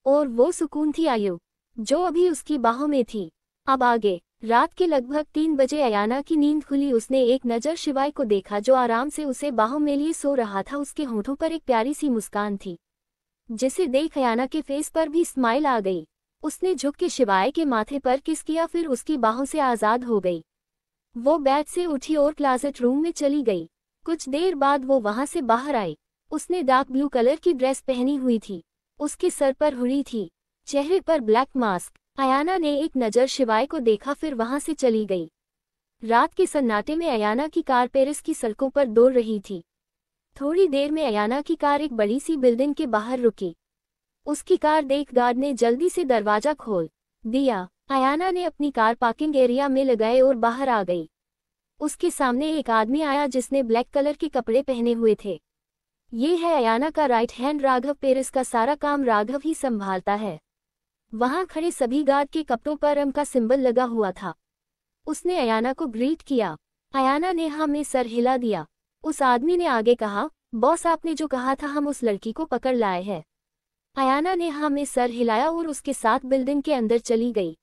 और वो सुकून थी आयु, जो अभी उसकी बाहों में थी। अब आगे। रात के लगभग 3 बजे अयाना की नींद खुली। उसने एक नज़र शिवाय को देखा जो आराम से उसे बाहों में लिए सो रहा था। उसके होठों पर एक प्यारी सी मुस्कान थी, जिसे देख अयाना के फेस पर भी स्माइल आ गई। उसने झुक के शिवाय के माथे पर किस किया, फिर उसकी बाहों से आज़ाद हो गई। वो बेड से उठी और क्लासेट रूम में चली गई। कुछ देर बाद वो वहां से बाहर आई। उसने डार्क ब्लू कलर की ड्रेस पहनी हुई थी। उसके सर पर हुडी थी, चेहरे पर ब्लैक मास्क। अयाना ने एक नज़र शिवाय को देखा, फिर वहां से चली गई। रात के सन्नाटे में अयाना की कार पेरिस की सड़कों पर दौड़ रही थी। थोड़ी देर में अयाना की कार एक बड़ी सी बिल्डिंग के बाहर रुकी। उसकी कार देख गार्ड ने जल्दी से दरवाजा खोल दिया। अयाना ने अपनी कार पार्किंग एरिया में लगाई और बाहर आ गई। उसके सामने एक आदमी आया जिसने ब्लैक कलर के कपड़े पहने हुए थे। ये है अयाना का राइट हैंड राघव। पेरिस का सारा काम राघव ही संभालता है। वहां खड़े सभी गार्ड के कपड़ों पर एम का सिंबल लगा हुआ था। उसने अयाना को ग्रीट किया। अयाना ने हाँ में सर हिला दिया। उस आदमी ने आगे कहा, बॉस आपने जो कहा था हम उस लड़की को पकड़ लाए हैं। अयाना ने हाँ में सर हिलाया और उसके साथ बिल्डिंग के अंदर चली गई।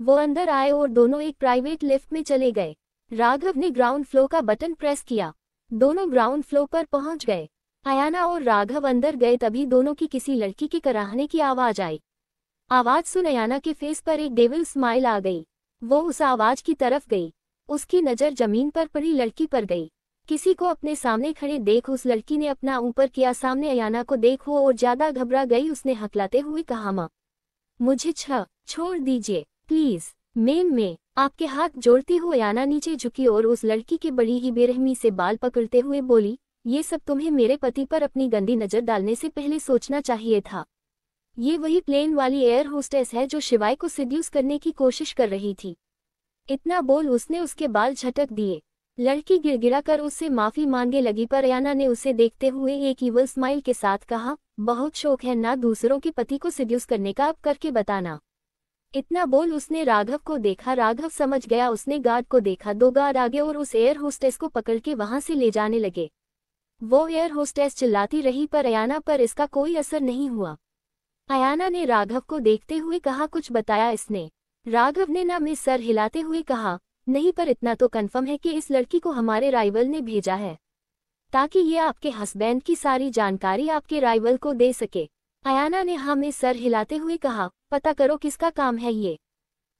वो अंदर आए और दोनों एक प्राइवेट लिफ्ट में चले गए। राघव ने ग्राउंड फ्लोर का बटन प्रेस किया। दोनों ग्राउंड फ्लोर पर पहुंच गए। अयाना और राघव अंदर गए, तभी दोनों की किसी लड़की के कराहने की आवाज आई। आवाज सुन अयाना के फेस पर एक डेविल स्माइल आ गई। वो उस आवाज की तरफ गई। उसकी नज़र जमीन पर पड़ी लड़की पर गई। किसी को अपने सामने खड़े देख उस लड़की ने अपना ऊपर किया। सामने अयाना को देख वो और ज्यादा घबरा गई। उसने हकलाते हुए कहा, माँ मुझे छोड़ दीजिए प्लीज। मैं आपके हाथ जोड़ती हूँ। अयाना नीचे झुकी और उस लड़की के बड़ी ही बेरहमी से बाल पकड़ते हुए बोली, ये सब तुम्हें मेरे पति पर अपनी गंदी नज़र डालने से पहले सोचना चाहिए था। ये वही प्लेन वाली एयर होस्टेस है जो शिवाय को सिड्यूस करने की कोशिश कर रही थी। इतना बोल उसने उसके बाल झटक दिए। लड़की गिड़गिड़ा कर उससे माफी मांगने लगी, पर अयाना ने उसे देखते हुए एक ईवल स्माइल के साथ कहा, बहुत शौक है ना दूसरों के पति को सिड्यूस करने का, अब करके बताना। इतना बोल उसने राघव को देखा। राघव समझ गया। उसने गार्ड को देखा। 2 गार्ड आगे और उस एयर होस्टेस को पकड़ के वहां से ले जाने लगे। वो एयर होस्टेस चिल्लाती रही, पर अयाना पर इसका कोई असर नहीं हुआ। अयाना ने राघव को देखते हुए कहा, कुछ बताया इसने? राघव ने ना में सर हिलाते हुए कहा, नहीं, पर इतना तो कंफर्म है कि इस लड़की को हमारे राइवल ने भेजा है ताकि ये आपके हस्बैंड की सारी जानकारी आपके राइवल को दे सके। अयाना ने हाँ में सर हिलाते हुए कहा, पता करो किसका काम है ये।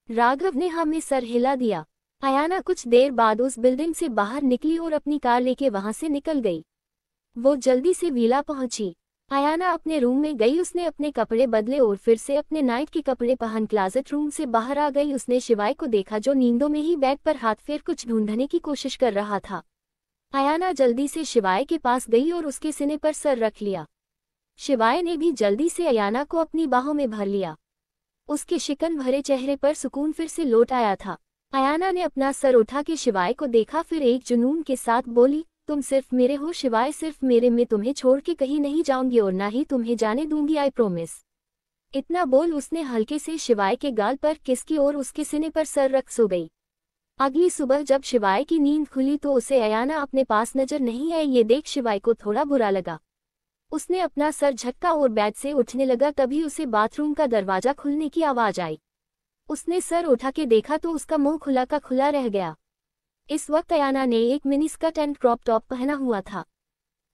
राघव ने हाँ में सर हिला दिया। अयाना कुछ देर बाद उस बिल्डिंग से बाहर निकली और अपनी कार लेके वहां से निकल गई। वो जल्दी से विला पहुंची। अयाना अपने रूम में गई। उसने अपने कपड़े बदले और फिर से अपने नाइट के कपड़े पहन क्लासेट रूम से बाहर आ गई। उसने शिवाय को देखा जो नींदों में ही बेड पर हाथ फेर कुछ ढूंढने की कोशिश कर रहा था। अयाना जल्दी से शिवाय के पास गई और उसके सीने पर सर रख लिया। शिवाय ने भी जल्दी से अयाना को अपनी बाहों में भर लिया। उसके शिकन भरे चेहरे पर सुकून फिर से लौट आया था। अयाना ने अपना सर उठा के शिवाय को देखा, फिर एक जुनून के साथ बोली, तुम सिर्फ मेरे हो शिवाय, सिर्फ मेरे। मैं तुम्हें छोड़ के कहीं नहीं जाऊंगी और ना ही तुम्हें जाने दूंगी, आई प्रोमिस। इतना बोल उसने हल्के से शिवाय के गाल पर किस की और उसके सीने पर सर रख सो गई। अगली सुबह जब शिवाय की नींद खुली तो उसे अयाना अपने पास नजर नहीं आई। ये देख शिवाय को थोड़ा बुरा लगा। उसने अपना सर झटका और बेड से उठने लगा। तभी उसे बाथरूम का दरवाजा खुलने की आवाज आई। उसने सर उठा के देखा तो उसका मुंह खुला का खुला रह गया। इस वक्त अयाना ने एक mini skirt and crop top पहना हुआ था।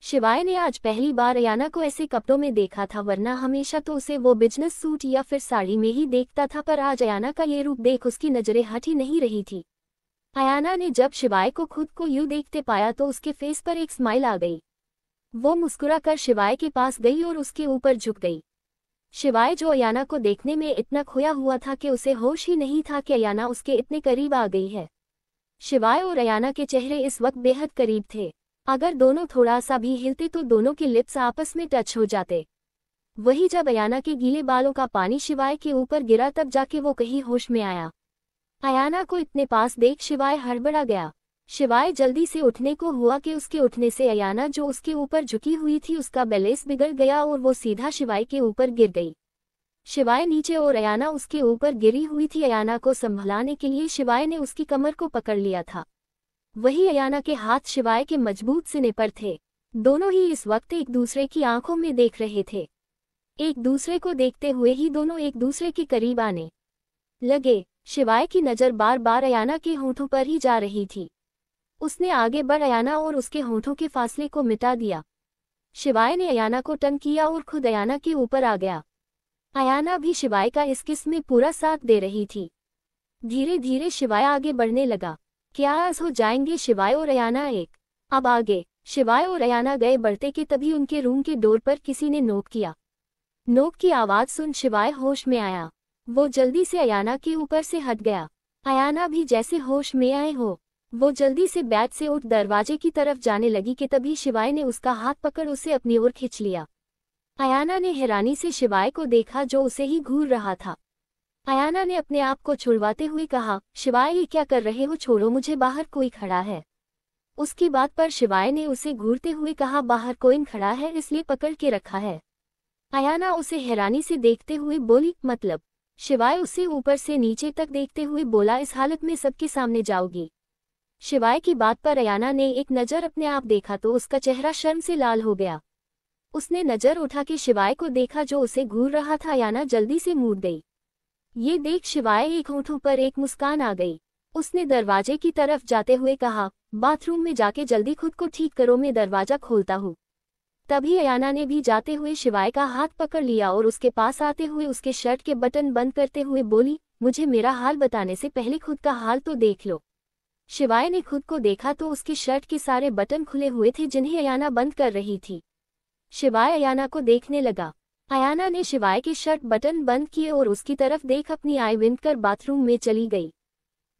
शिवाय ने आज पहली बार अयाना को ऐसे कपड़ों में देखा था, वरना हमेशा तो उसे वो बिजनेस सूट या फिर साड़ी में ही देखता था, पर आज अयाना का ये रूप देख उसकी नजरें हट ही नहीं रही थी। अयाना ने जब शिवाय को खुद को यूं देखते पाया तो उसके फेस पर एक स्माइल आ गई। वो मुस्कुरा कर शिवाय के पास गई और उसके ऊपर झुक गई। शिवाय जो अयाना को देखने में इतना खोया हुआ था कि उसे होश ही नहीं था कि अयाना उसके इतने करीब आ गई है। शिवाय और अयाना के चेहरे इस वक्त बेहद करीब थे। अगर दोनों थोड़ा सा भी हिलते तो दोनों के लिप्स आपस में टच हो जाते। वही जब अयाना के गीले बालों का पानी शिवाय के ऊपर गिरा तब जाके वो कहीं होश में आया। अयाना को इतने पास देख शिवाय हड़बड़ा गया। शिवाय जल्दी से उठने को हुआ कि उसके उठने से अयाना जो उसके ऊपर झुकी हुई थी उसका बैलेंस बिगड़ गया और वो सीधा शिवाय के ऊपर गिर गई। शिवाय नीचे और अयाना उसके ऊपर गिरी हुई थी। अयाना को संभलाने के लिए शिवाय ने उसकी कमर को पकड़ लिया था। वही अयाना के हाथ शिवाय के मजबूत सीने पर थे। दोनों ही इस वक्त एक दूसरे की आंखों में देख रहे थे। एक दूसरे को देखते हुए ही दोनों एक दूसरे के करीब आने लगे। शिवाय की नज़र बार बार अयाना के होंठों पर ही जा रही थी। उसने आगे बढ़ अयाना और उसके होंठों के फासले को मिटा दिया। शिवाय ने अयाना को टंग किया और खुद अयाना के ऊपर आ गया। अयाना भी शिवाय का इस किस में पूरा साथ दे रही थी। धीरे धीरे शिवाय आगे बढ़ने लगा। क्या आज हो जाएंगे शिवाय और अयाना एक। अब आगे शिवाय और अयाना गए बढ़ते कि तभी उनके रूम के डोर पर किसी ने नॉक किया। नॉक की आवाज़ सुन शिवाय होश में आया। वो जल्दी से अयाना के ऊपर से हट गया। अयाना भी जैसे होश में आए हो वो जल्दी से बेड से उठ दरवाजे की तरफ जाने लगी कि तभी शिवाय ने उसका हाथ पकड़ उसे अपनी ओर खींच लिया। अयाना ने हैरानी से शिवाय को देखा जो उसे ही घूर रहा था। अयाना ने अपने आप को छुड़वाते हुए कहा, शिवाय ये क्या कर रहे हो, छोड़ो मुझे, बाहर कोई खड़ा है। उसकी बात पर शिवाय ने उसे घूरते हुए कहा, बाहर कोई खड़ा है इसलिए पकड़ के रखा है। अयाना उसे हैरानी से देखते हुए बोली, मतलब? शिवाय उसे ऊपर से नीचे तक देखते हुए बोला, इस हालत में सबके सामने जाओगी? शिवाय की बात पर अयाना ने एक नज़र अपने आप देखा तो उसका चेहरा शर्म से लाल हो गया। उसने नज़र उठा के शिवाय को देखा जो उसे घूर रहा था। अयाना जल्दी से मुड़ गई। ये देख शिवाय एक होंठों पर एक मुस्कान आ गई। उसने दरवाजे की तरफ जाते हुए कहा, बाथरूम में जाके जल्दी खुद को ठीक करो, मैं दरवाजा खोलता हूँ। तभी अयाना ने भी जाते हुए शिवाय का हाथ पकड़ लिया और उसके पास आते हुए उसके शर्ट के बटन बंद करते हुए बोली, मुझे मेरा हाल बताने से पहले खुद का हाल तो देख लो। शिवाय ने खुद को देखा तो उसकी शर्ट के सारे बटन खुले हुए थे जिन्हें अयाना बंद कर रही थी। शिवाय अयाना को देखने लगा। अयाना ने शिवाय के शर्ट बटन बंद किए और उसकी तरफ देख अपनी आई विंद कर बाथरूम में चली गई।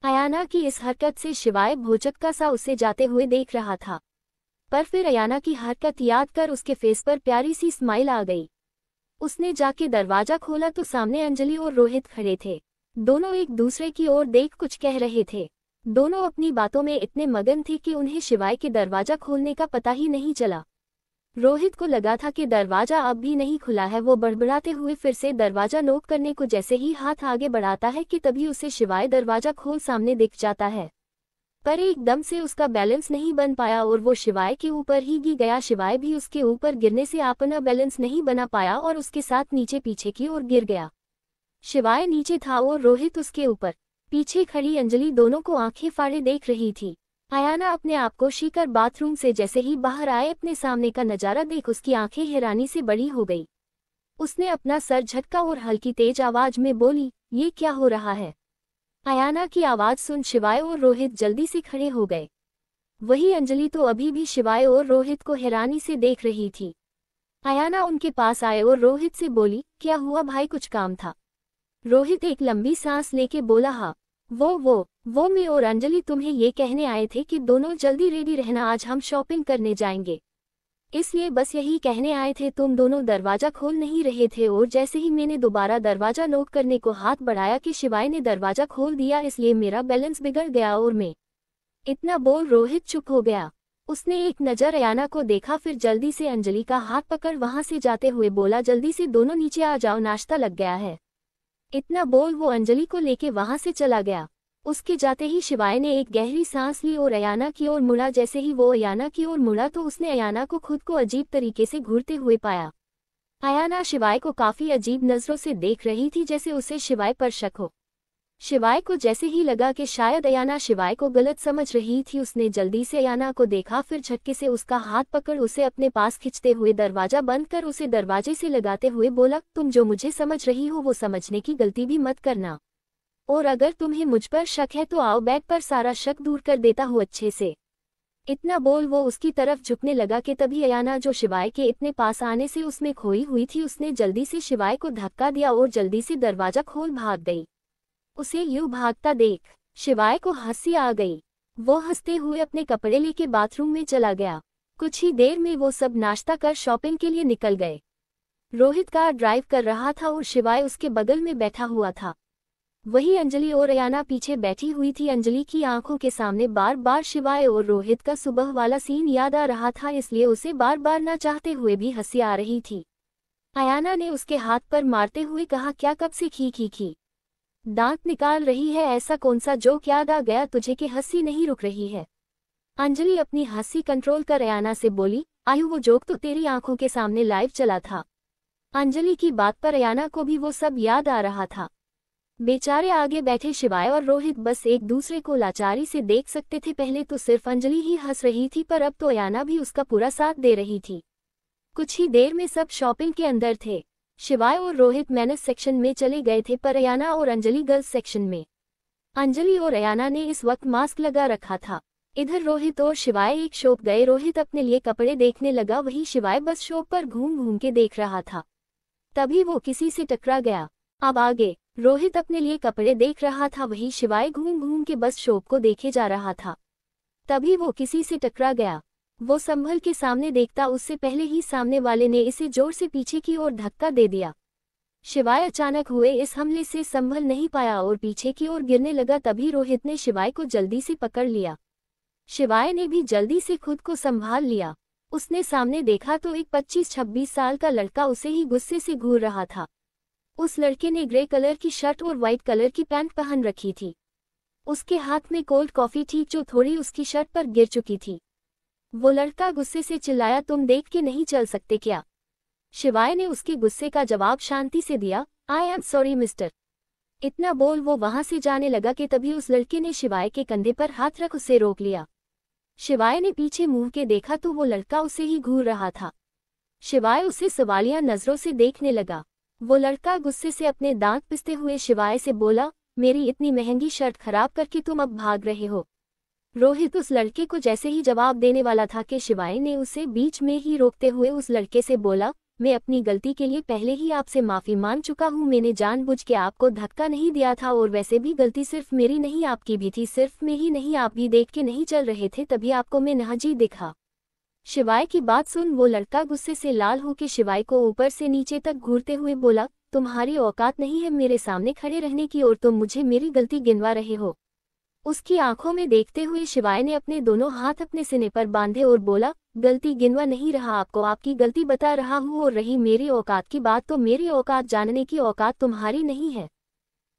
अयाना की इस हरकत से शिवाय भौचक्का सा उसे जाते हुए देख रहा था, पर फिर अयाना की हरकत याद कर उसके फेस पर प्यारी सी स्माइल आ गई। उसने जाके दरवाजा खोला तो सामने अंजलि और रोहित खड़े थे। दोनों एक दूसरे की ओर देख कुछ कह रहे थे। दोनों अपनी बातों में इतने मगन थे कि उन्हें शिवाय के दरवाजा खोलने का पता ही नहीं चला। रोहित को लगा था कि दरवाजा अब भी नहीं खुला है। वो बड़बड़ाते हुए फिर से दरवाजा नॉक करने को जैसे ही हाथ आगे बढ़ाता है कि तभी उसे शिवाय दरवाजा खोल सामने दिख जाता है, पर एकदम से उसका बैलेंस नहीं बन पाया और वो शिवाय के ऊपर ही गिर गया। शिवाय भी उसके ऊपर गिरने से अपना बैलेंस नहीं बना पाया और उसके साथ नीचे पीछे की ओर गिर गया। शिवाय नीचे था और रोहित उसके ऊपर। पीछे खड़ी अंजलि दोनों को आंखें फाड़े देख रही थी। अयाना अपने आप को शीकर बाथरूम से जैसे ही बाहर आए अपने सामने का नजारा देख उसकी आंखें हैरानी से बड़ी हो गई। उसने अपना सर झटका और हल्की तेज आवाज में बोली, ये क्या हो रहा है? अयाना की आवाज सुन शिवाय और रोहित जल्दी से खड़े हो गए। वही अंजलि तो अभी भी शिवाय और रोहित को हैरानी से देख रही थी। अयाना उनके पास आए और रोहित से बोली, क्या हुआ भाई, कुछ काम था? रोहित एक लंबी सांस लेके बोला, हाँ वो मैं और अंजलि तुम्हें ये कहने आए थे कि दोनों जल्दी रेडी रहना, आज हम शॉपिंग करने जाएंगे, इसलिए बस यही कहने आए थे। तुम दोनों दरवाजा खोल नहीं रहे थे और जैसे ही मैंने दोबारा दरवाजा नॉक करने को हाथ बढ़ाया कि शिवाय ने दरवाजा खोल दिया, इसलिए मेरा बैलेंस बिगड़ गया और मैं इतना बोल रोहित चुप हो गया। उसने एक नज़र अयाना को देखा, फिर जल्दी से अंजलि का हाथ पकड़ वहां से जाते हुए बोला, जल्दी से दोनों नीचे आ जाओ, नाश्ता लग गया है। इतना बोल वो अंजलि को लेके वहां से चला गया। उसके जाते ही शिवाय ने एक गहरी सांस ली और अयाना की ओर मुड़ा। जैसे ही वो अयाना की ओर मुड़ा तो उसने अयाना को खुद को अजीब तरीके से घूरते हुए पाया। अयाना शिवाय को काफी अजीब नजरों से देख रही थी, जैसे उसे शिवाय पर शक हो। शिवाय को जैसे ही लगा कि शायद अयाना शिवाय को गलत समझ रही थी, उसने जल्दी से अयाना को देखा, फिर झटके से उसका हाथ पकड़ उसे अपने पास खींचते हुए दरवाजा बंद कर उसे दरवाजे से लगाते हुए बोला, तुम जो मुझे समझ रही हो वो समझने की गलती भी मत करना, और अगर तुम्हें मुझ पर शक है तो आओ, बेड पर सारा शक दूर कर देता हूँ अच्छे से। इतना बोल वो उसकी तरफ झुकने लगा कि तभी अयाना, जो शिवाय के इतने पास आने से उसमें खोई हुई थी, उसने जल्दी से शिवाय को धक्का दिया और जल्दी से दरवाजा खोल भाग गई। उसे यूं भागता देख शिवाय को हंसी आ गई। वो हंसते हुए अपने कपड़े लेके बाथरूम में चला गया। कुछ ही देर में वो सब नाश्ता कर शॉपिंग के लिए निकल गए। रोहित कार ड्राइव कर रहा था और शिवाय उसके बगल में बैठा हुआ था। वही अंजलि और अयाना पीछे बैठी हुई थी। अंजलि की आंखों के सामने बार बार शिवाय और रोहित का सुबह वाला सीन याद आ रहा था, इसलिए उसे बार बार ना चाहते हुए भी हंसी आ रही थी। अयाना ने उसके हाथ पर मारते हुए कहा, क्या कब से खी दांत निकाल रही है? ऐसा कौन सा जोक याद आ गया तुझे कि हंसी नहीं रुक रही है? अंजलि अपनी हंसी कंट्रोल कर अयाना से बोली, आयु वो जोक तो तेरी आंखों के सामने लाइव चला था। अंजलि की बात पर अयाना को भी वो सब याद आ रहा था। बेचारे आगे बैठे शिवाय और रोहित बस एक दूसरे को लाचारी से देख सकते थे। पहले तो सिर्फ अंजलि ही हंस रही थी, पर अब तो अयाना भी उसका पूरा साथ दे रही थी। कुछ ही देर में सब शॉपिंग के अंदर थे। शिवाय और रोहित मेंस सेक्शन में चले गए थे, पर अयाना और अंजलि गर्ल्स सेक्शन में। अंजलि और अयाना ने इस वक्त मास्क लगा रखा था। इधर रोहित और शिवाय एक शॉप गए। रोहित अपने लिए कपड़े देखने लगा, वही शिवाय बस शॉप पर घूम घूम के देख रहा था। तभी वो किसी से टकरा गया। अब आगे रोहित अपने लिए कपड़े देख रहा था, वही शिवाय घूम घूम के बस शॉप को देखे जा रहा था। तभी वो किसी से टकरा गया। वो संभल के सामने देखता, उससे पहले ही सामने वाले ने इसे जोर से पीछे की ओर धक्का दे दिया। शिवाय अचानक हुए इस हमले से संभल नहीं पाया और पीछे की ओर गिरने लगा। तभी रोहित ने शिवाय को जल्दी से पकड़ लिया। शिवाय ने भी जल्दी से खुद को संभाल लिया। उसने सामने देखा तो एक 25-26 साल का लड़का उसे ही गुस्से से घूर रहा था। उस लड़के ने ग्रे कलर की शर्ट और व्हाइट कलर की पैंट पहन रखी थी। उसके हाथ में कोल्ड कॉफी थी जो थोड़ी उसकी शर्ट पर गिर चुकी थी। वो लड़का गुस्से से चिल्लाया, तुम देख के नहीं चल सकते क्या? शिवाय ने उसके गुस्से का जवाब शांति से दिया, आई एम सॉरी मिस्टर। इतना बोल वो वहां से जाने लगा कि तभी उस लड़के ने शिवाय के कंधे पर हाथ रख उसे रोक लिया। शिवाय ने पीछे मुंह के देखा तो वो लड़का उसे ही घूर रहा था। शिवाय उसे सवालिया नजरों से देखने लगा। वो लड़का गुस्से से अपने दांत पिसते हुए शिवाय से बोला, मेरी इतनी महंगी शर्ट खराब करके तुम अब भाग रहे हो? रोहित उस लड़के को जैसे ही जवाब देने वाला था कि शिवाय ने उसे बीच में ही रोकते हुए उस लड़के से बोला, मैं अपनी गलती के लिए पहले ही आपसे माफी मांग चुका हूं। मैंने जानबूझ के आपको धक्का नहीं दिया था और वैसे भी गलती सिर्फ मेरी नहीं आपकी भी थी। सिर्फ मैं ही नहीं, आप भी देख के नहीं चल रहे थे, तभी आपको मैं नाजी दिखा। शिवाय की बात सुन वो लड़का गुस्से से लाल होकर शिवाय को ऊपर से नीचे तक घूरते हुए बोला, तुम्हारी औकात नहीं है मेरे सामने खड़े रहने की और तुम मुझे मेरी गलती गिनवा रहे हो। उसकी आंखों में देखते हुए शिवाय ने अपने दोनों हाथ अपने सीने पर बांधे और बोला, गलती गिनवा नहीं रहा, आपको आपकी गलती बता रहा हूँ। और रही मेरी औकात की बात, तो मेरी औकात जानने की औकात तुम्हारी नहीं है।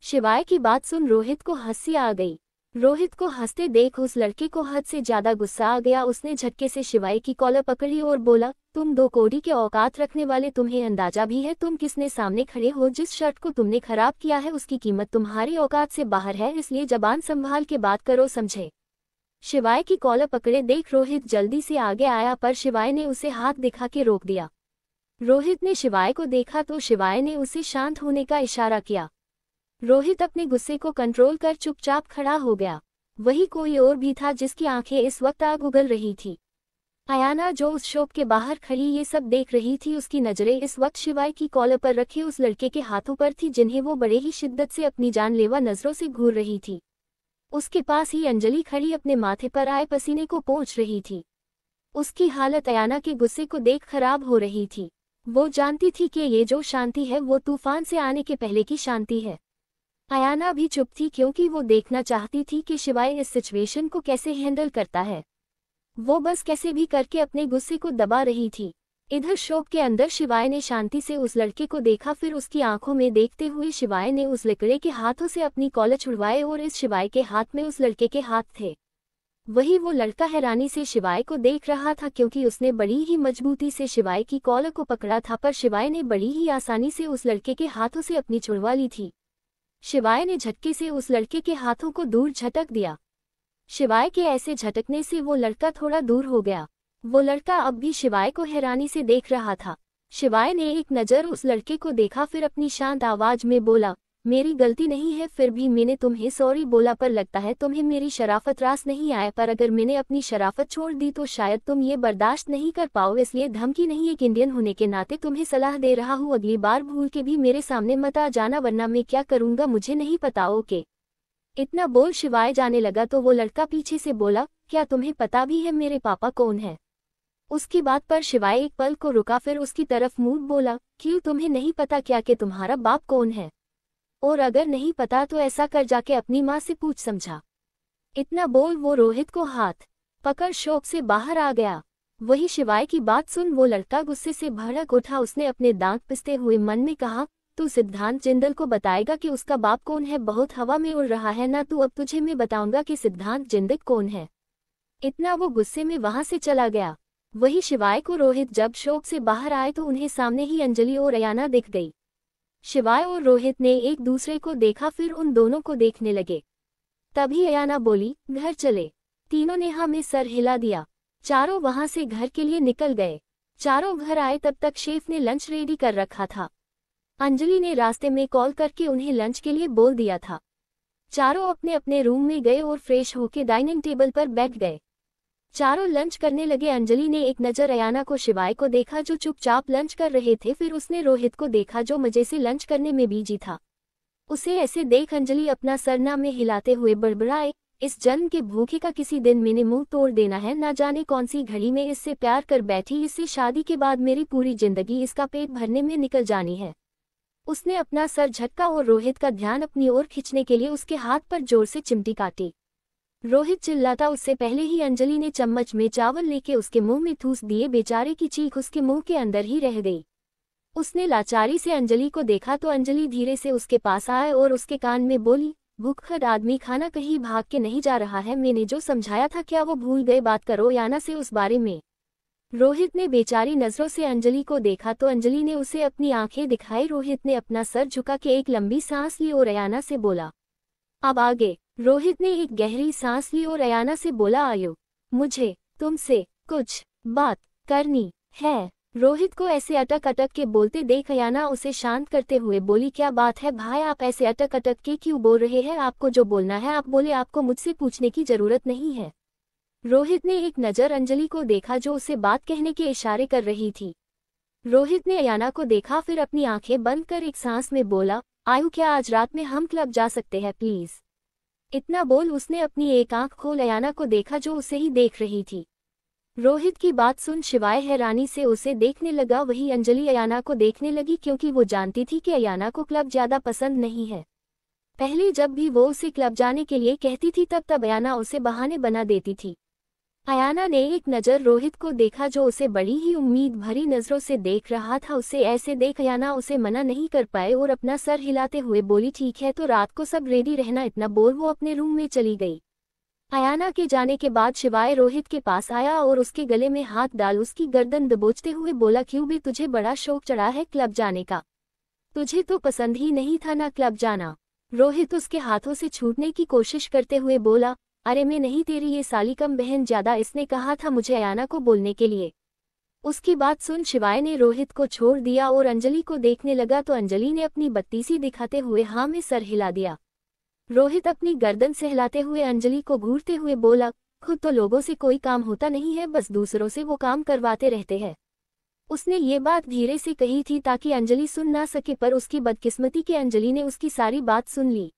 शिवाय की बात सुन रोहित को हंसी आ गई। रोहित को हंसते देख उस लड़के को हद से ज्यादा गुस्सा आ गया। उसने झटके से शिवाय की कॉलर पकड़ी और बोला, तुम 2 कौड़ी के औकात रखने वाले, तुम्हें अंदाजा भी है तुम किसने सामने खड़े हो? जिस शर्ट को तुमने खराब किया है उसकी कीमत तुम्हारी औकात से बाहर है, इसलिए जबान संभाल के बात करो, समझे? शिवाय की कॉलर पकड़े देख रोहित जल्दी से आगे आया, पर शिवाय ने उसे हाथ दिखा के रोक दिया। रोहित ने शिवाय को देखा तो शिवाय ने उसे शांत होने का इशारा किया। रोहित अपने गुस्से को कंट्रोल कर चुपचाप खड़ा हो गया। वही कोई और भी था जिसकी आंखें इस वक्त आग उगल रही थी। अयाना जो उस शॉप के बाहर खड़ी ये सब देख रही थी, उसकी नजरें इस वक्त शिवाय की कॉलर पर रखे उस लड़के के हाथों पर थी, जिन्हें वो बड़े ही शिद्दत से अपनी जानलेवा नजरों से घूर रही थी। उसके पास ही अंजलि खड़ी अपने माथे पर आए पसीने को पोंछ रही थी। उसकी हालत अयाना के गुस्से को देख खराब हो रही थी। वो जानती थी कि ये जो शांति है वो तूफान से आने के पहले की शांति है। अयाना भी चुप थी क्योंकि वो देखना चाहती थी कि शिवाय इस सिचुएशन को कैसे हैंडल करता है। वो बस कैसे भी करके अपने गुस्से को दबा रही थी। इधर शॉप के अंदर शिवाय ने शांति से उस लड़के को देखा, फिर उसकी आंखों में देखते हुए शिवाय ने उस लड़के के हाथों से अपनी कॉलर छुड़वाए और इस शिवाय के हाथ में उस लड़के के हाथ थे। वही वो लड़का हैरानी से शिवाय को देख रहा था क्योंकि उसने बड़ी ही मजबूती से शिवाय की कॉलर को पकड़ा था, पर शिवाय ने बड़ी ही आसानी से उस लड़के के हाथों से अपनी छुड़वा ली थी। शिवाय ने झटके से उस लड़के के हाथों को दूर झटक दिया। शिवाय के ऐसे झटकने से वो लड़का थोड़ा दूर हो गया। वो लड़का अब भी शिवाय को हैरानी से देख रहा था। शिवाय ने एक नज़र उस लड़के को देखा, फिर अपनी शांत आवाज में बोला, मेरी गलती नहीं है, फिर भी मैंने तुम्हें सॉरी बोला, पर लगता है तुम्हें मेरी शराफत रास नहीं आया, पर अगर मैंने अपनी शराफत छोड़ दी तो शायद तुम ये बर्दाश्त नहीं कर पाओ, इसलिए धमकी नहीं, एक इंडियन होने के नाते तुम्हें सलाह दे रहा हूँ, अगली बार भूल के भी मेरे सामने मत आ जाना, वरना मैं क्या करूँगा मुझे नहीं पता। ओके। इतना बोल शिवाय जाने लगा तो वो लड़का पीछे से बोला, क्या तुम्हें पता भी है मेरे पापा कौन है? उसकी बात पर शिवाय एक पल को रुका, फिर उसकी तरफ मुंह बोला, क्यों तुम्हें नहीं पता क्या कि तुम्हारा बाप कौन है? और अगर नहीं पता तो ऐसा कर जाके अपनी माँ से पूछ, समझा? इतना बोल वो रोहित को हाथ पकड़ शौक से बाहर आ गया। वही शिवाय की बात सुन वो लड़का गुस्से से भड़क उठा। उसने अपने दांत पिसते हुए मन में कहा, तू सिद्धांत जिंदल को बताएगा कि उसका बाप कौन है? बहुत हवा में उड़ रहा है ना तू, अब तुझे मैं बताऊंगा कि सिद्धांत जिंदल कौन है। इतना वो गुस्से में वहां से चला गया। वही शिवाय को रोहित जब शौक से बाहर आए तो उन्हें सामने ही अंजलि और अयाना दिख गई। शिवाय और रोहित ने एक दूसरे को देखा, फिर उन दोनों को देखने लगे। तभी अयाना बोली, घर चले। तीनों ने हाँ में सर हिला दिया। चारों वहां से घर के लिए निकल गए। चारों घर आए तब तक शेफ ने लंच रेडी कर रखा था। अंजलि ने रास्ते में कॉल करके उन्हें लंच के लिए बोल दिया था। चारों अपने अपने रूम में गए और फ्रेश होकर डाइनिंग टेबल पर बैठ गए। चारों लंच करने लगे। अंजलि ने एक नज़र अयाना को शिवाय को देखा जो चुपचाप लंच कर रहे थे, फिर उसने रोहित को देखा जो मजे से लंच करने में बिजी था। उसे ऐसे देख अंजलि अपना सरना में हिलाते हुए बड़बड़ाए, इस जन्म के भूखे का किसी दिन मैंने मुंह तोड़ देना है, ना जाने कौन सी घड़ी में इससे प्यार कर बैठी, इससे शादी के बाद मेरी पूरी जिंदगी इसका पेट भरने में निकल जानी है। उसने अपना सर झटका और रोहित का ध्यान अपनी ओर खींचने के लिए उसके हाथ पर जोर से चिमटी काटी। रोहित चिल्लाता उससे पहले ही अंजलि ने चम्मच में चावल लेके उसके मुंह में ठूस दिए। बेचारे की चीख उसके मुंह के अंदर ही रह गई। उसने लाचारी से अंजलि को देखा तो अंजलि धीरे से उसके पास आए और उसके कान में बोली, भूखड़ आदमी खाना कहीं भाग के नहीं जा रहा है, मैंने जो समझाया था क्या वो भूल गए? बात करो अयाना से उस बारे में। रोहित ने बेचारी नजरों से अंजलि को देखा तो अंजलि ने उसे अपनी आंखें दिखाई। रोहित ने अपना सर झुका के एक लंबी सांस ली और अयाना से बोला, अब आगे। रोहित ने एक गहरी सांस ली और अयाना से बोला, आयु, मुझे तुमसे कुछ बात करनी है। रोहित को ऐसे अटक अटक के बोलते देख अयाना उसे शांत करते हुए बोली, क्या बात है भाई, आप ऐसे अटक अटक के क्यों बोल रहे हैं? आपको जो बोलना है आप बोले, आपको मुझसे पूछने की जरूरत नहीं है। रोहित ने एक नज़र अंजलि को देखा जो उसे बात कहने के इशारे कर रही थी। रोहित ने अयाना को देखा, फिर अपनी आंखें बंद कर एक सांस में बोला, आयु, क्या आज रात में हम क्लब जा सकते हैं प्लीज? इतना बोल उसने अपनी एक आंख खोल अयाना को देखा जो उसे ही देख रही थी। रोहित की बात सुन शिवाय हैरानी से उसे देखने लगा। वही अंजलि अयाना को देखने लगी क्योंकि वो जानती थी कि अयाना को क्लब ज्यादा पसंद नहीं है। पहले जब भी वो उसे क्लब जाने के लिए कहती थी तब अयाना उसे बहाने बना देती थी। अयाना ने एक नज़र रोहित को देखा जो उसे बड़ी ही उम्मीद भरी नज़रों से देख रहा था। उसे ऐसे देख अयाना उसे मना नहीं कर पाए और अपना सर हिलाते हुए बोली, ठीक है तो रात को सब रेडी रहना। इतना बोल वो अपने रूम में चली गई। अयाना के जाने के बाद शिवाय रोहित के पास आया और उसके गले में हाथ डाल उसकी गर्दन दबोचते हुए बोला, क्यों भी तुझे बड़ा शौक चढ़ा है क्लब जाने का? तुझे तो पसंद ही नहीं था ना क्लब जाना? रोहित उसके हाथों से छूटने की कोशिश करते हुए बोला, अरे मैं नहीं, तेरी ये साली कम बहन ज्यादा, इसने कहा था मुझे अयाना को बोलने के लिए। उसकी बात सुन शिवाय ने रोहित को छोड़ दिया और अंजलि को देखने लगा तो अंजलि ने अपनी बत्तीसी दिखाते हुए हाँ में सर हिला दिया। रोहित अपनी गर्दन सहलाते हुए अंजलि को घूरते हुए बोला, खुद तो लोगों से कोई काम होता नहीं है, बस दूसरों से वो काम करवाते रहते हैं। उसने ये बात धीरे से कही थी ताकि अंजलि सुन ना सके, पर उसकी बदकिस्मती के अंजलि ने उसकी सारी बात सुन ली।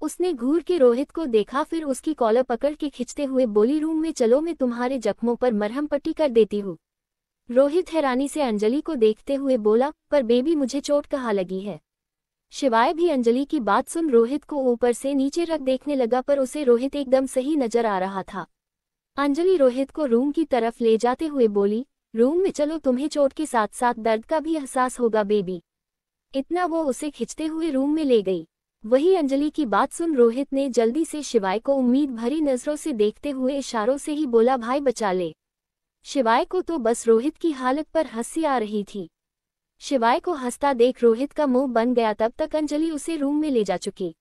उसने घूर के रोहित को देखा, फिर उसकी कॉलर पकड़ के खींचते हुए बोली, रूम में चलो, मैं तुम्हारे जख्मों पर मरहम पट्टी कर देती हूँ। रोहित हैरानी से अंजलि को देखते हुए बोला, पर बेबी मुझे चोट कहाँ लगी है? शिवाय भी अंजलि की बात सुन रोहित को ऊपर से नीचे रख देखने लगा, पर उसे रोहित एकदम सही नजर आ रहा था। अंजलि रोहित को रूम की तरफ ले जाते हुए बोली, रूम में चलो, तुम्हें चोट के साथ साथ दर्द का भी एहसास होगा बेबी। इतना वो उसे खींचते हुए रूम में ले गई। वही अंजलि की बात सुन रोहित ने जल्दी से शिवाय को उम्मीद भरी नजरों से देखते हुए इशारों से ही बोला, भाई बचा ले। शिवाय को तो बस रोहित की हालत पर हंसी आ रही थी। शिवाय को हंसता देख रोहित का मुंह बन गया। तब तक अंजलि उसे रूम में ले जा चुकी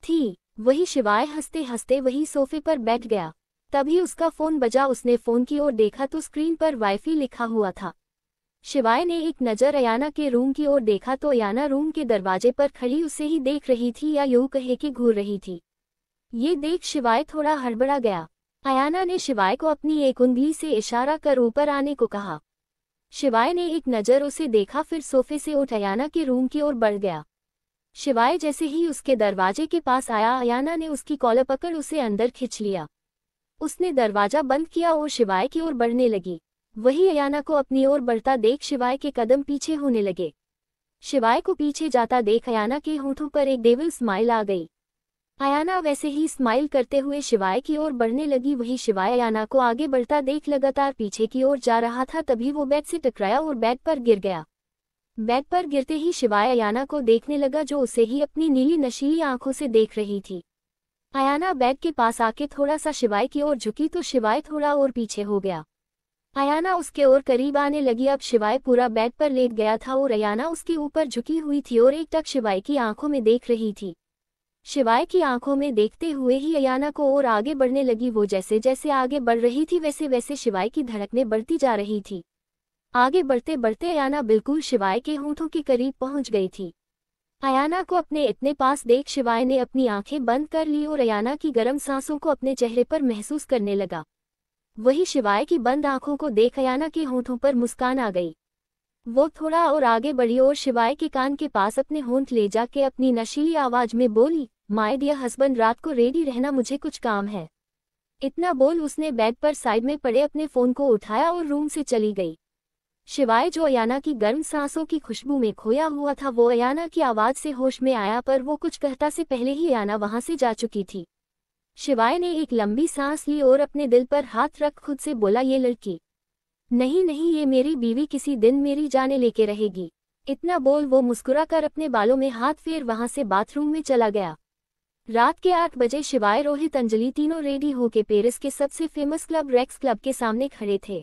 थी। वही शिवाय हंसते हंसते वही सोफे पर बैठ गया। तभी उसका फोन बजा। उसने फोन की ओर देखा तो स्क्रीन पर वाईफाई लिखा हुआ था। शिवाय ने एक नज़र अयाना के रूम की ओर देखा तो अयाना रूम के दरवाजे पर खड़ी उसे ही देख रही थी, या यूं कहे कि घूर रही थी। ये देख शिवाय थोड़ा हड़बड़ा गया। अयाना ने शिवाय को अपनी एक उंगली से इशारा कर ऊपर आने को कहा। शिवाय ने एक नज़र उसे देखा, फिर सोफे से उठ अयाना के रूम की ओर बढ़ गया। शिवाय जैसे ही उसके दरवाजे के पास आया, अयाना ने उसकी कॉलर पकड़ उसे अंदर खींच लिया। उसने दरवाजा बंद किया और शिवाय की ओर बढ़ने लगी। वही अयाना को अपनी ओर बढ़ता देख शिवाय के कदम पीछे होने लगे। शिवाय को पीछे जाता देख अयाना के होठों पर एक डेविल स्माइल आ गई। अयाना वैसे ही स्माइल करते हुए शिवाय की ओर बढ़ने लगी। वही शिवाय अयाना को आगे बढ़ता देख लगातार पीछे की ओर जा रहा था। तभी वो बेड से टकराया और बेड पर गिर गया। बेड पर गिरते ही शिवाय अयाना को देखने लगा, जो उसे ही अपनी नीली नशीली आंखों से देख रही थी। अयाना बेड के पास आके थोड़ा सा शिवाय की ओर झुकी तो शिवाय थोड़ा और पीछे हो गया। अयाना उसके ओर करीब आने लगी। अब शिवाय पूरा बेड पर लेट गया था और अयाना उसके ऊपर झुकी हुई थी और एकटक शिवाय की आंखों में देख रही थी। शिवाय की आंखों में देखते हुए ही अयाना को और आगे बढ़ने लगी। वो जैसे जैसे आगे बढ़ रही थी वैसे वैसे शिवाय की धड़कनें बढ़ती जा रही थी। आगे बढ़ते बढ़ते अयाना बिल्कुल शिवाय के होठों के करीब पहुंच गई थी। अयाना को अपने इतने पास देख शिवाय ने अपनी आंखें बंद कर ली और अयाना की गर्म सांसों को अपने चेहरे पर महसूस करने लगा। वही शिवाय की बंद आंखों को देख अयाना के होठों पर मुस्कान आ गई। वो थोड़ा और आगे बढ़ी और शिवाय के कान के पास अपने होंठ ले जाके अपनी नशीली आवाज में बोली, माय डियर हस्बैंड, रात को रेडी रहना, मुझे कुछ काम है। इतना बोल उसने बेड पर साइड में पड़े अपने फोन को उठाया और रूम से चली गई। शिवाय जो अयाना की गर्म सांसों की खुशबू में खोया हुआ था, वो अयाना की आवाज से होश में आया, पर वो कुछ कहता से पहले ही अयाना वहां से जा चुकी थी। शिवाय ने एक लंबी सांस ली और अपने दिल पर हाथ रख खुद से बोला, ये लड़की नहीं नहीं, ये मेरी बीवी किसी दिन मेरी जाने लेके रहेगी। इतना बोल वो मुस्कुराकर अपने बालों में हाथ फेर वहां से बाथरूम में चला गया। रात के 8 बजे शिवाय, रोहित, अंजलि तीनों रेडी होके पेरिस के सबसे फेमस क्लब रेक्स क्लब के सामने खड़े थे।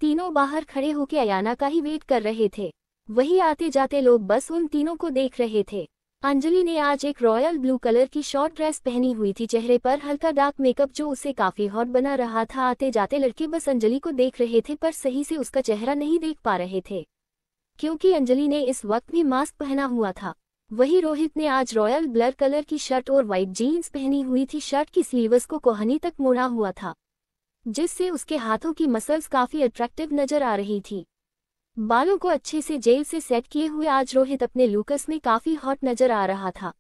तीनों बाहर खड़े होके अयाना का ही वेट कर रहे थे। वही आते जाते लोग बस उन तीनों को देख रहे थे। अंजलि ने आज एक रॉयल ब्लू कलर की शॉर्ट ड्रेस पहनी हुई थी, चेहरे पर हल्का डार्क मेकअप जो उसे काफी हॉट बना रहा था। आते जाते लड़के बस अंजलि को देख रहे थे, पर सही से उसका चेहरा नहीं देख पा रहे थे, क्योंकि अंजलि ने इस वक्त भी मास्क पहना हुआ था। वही रोहित ने आज रॉयल ब्लर कलर की शर्ट और व्हाइट जीन्स पहनी हुई थी। शर्ट की स्लीव्स को कोहनी तक मोड़ा हुआ था, जिससे उसके हाथों की मसल्स काफी अट्रैक्टिव नजर आ रही थी। बालों को अच्छे से जेल से सेट किए हुए आज रोहित अपने लुक्स में काफी हॉट नजर आ रहा था,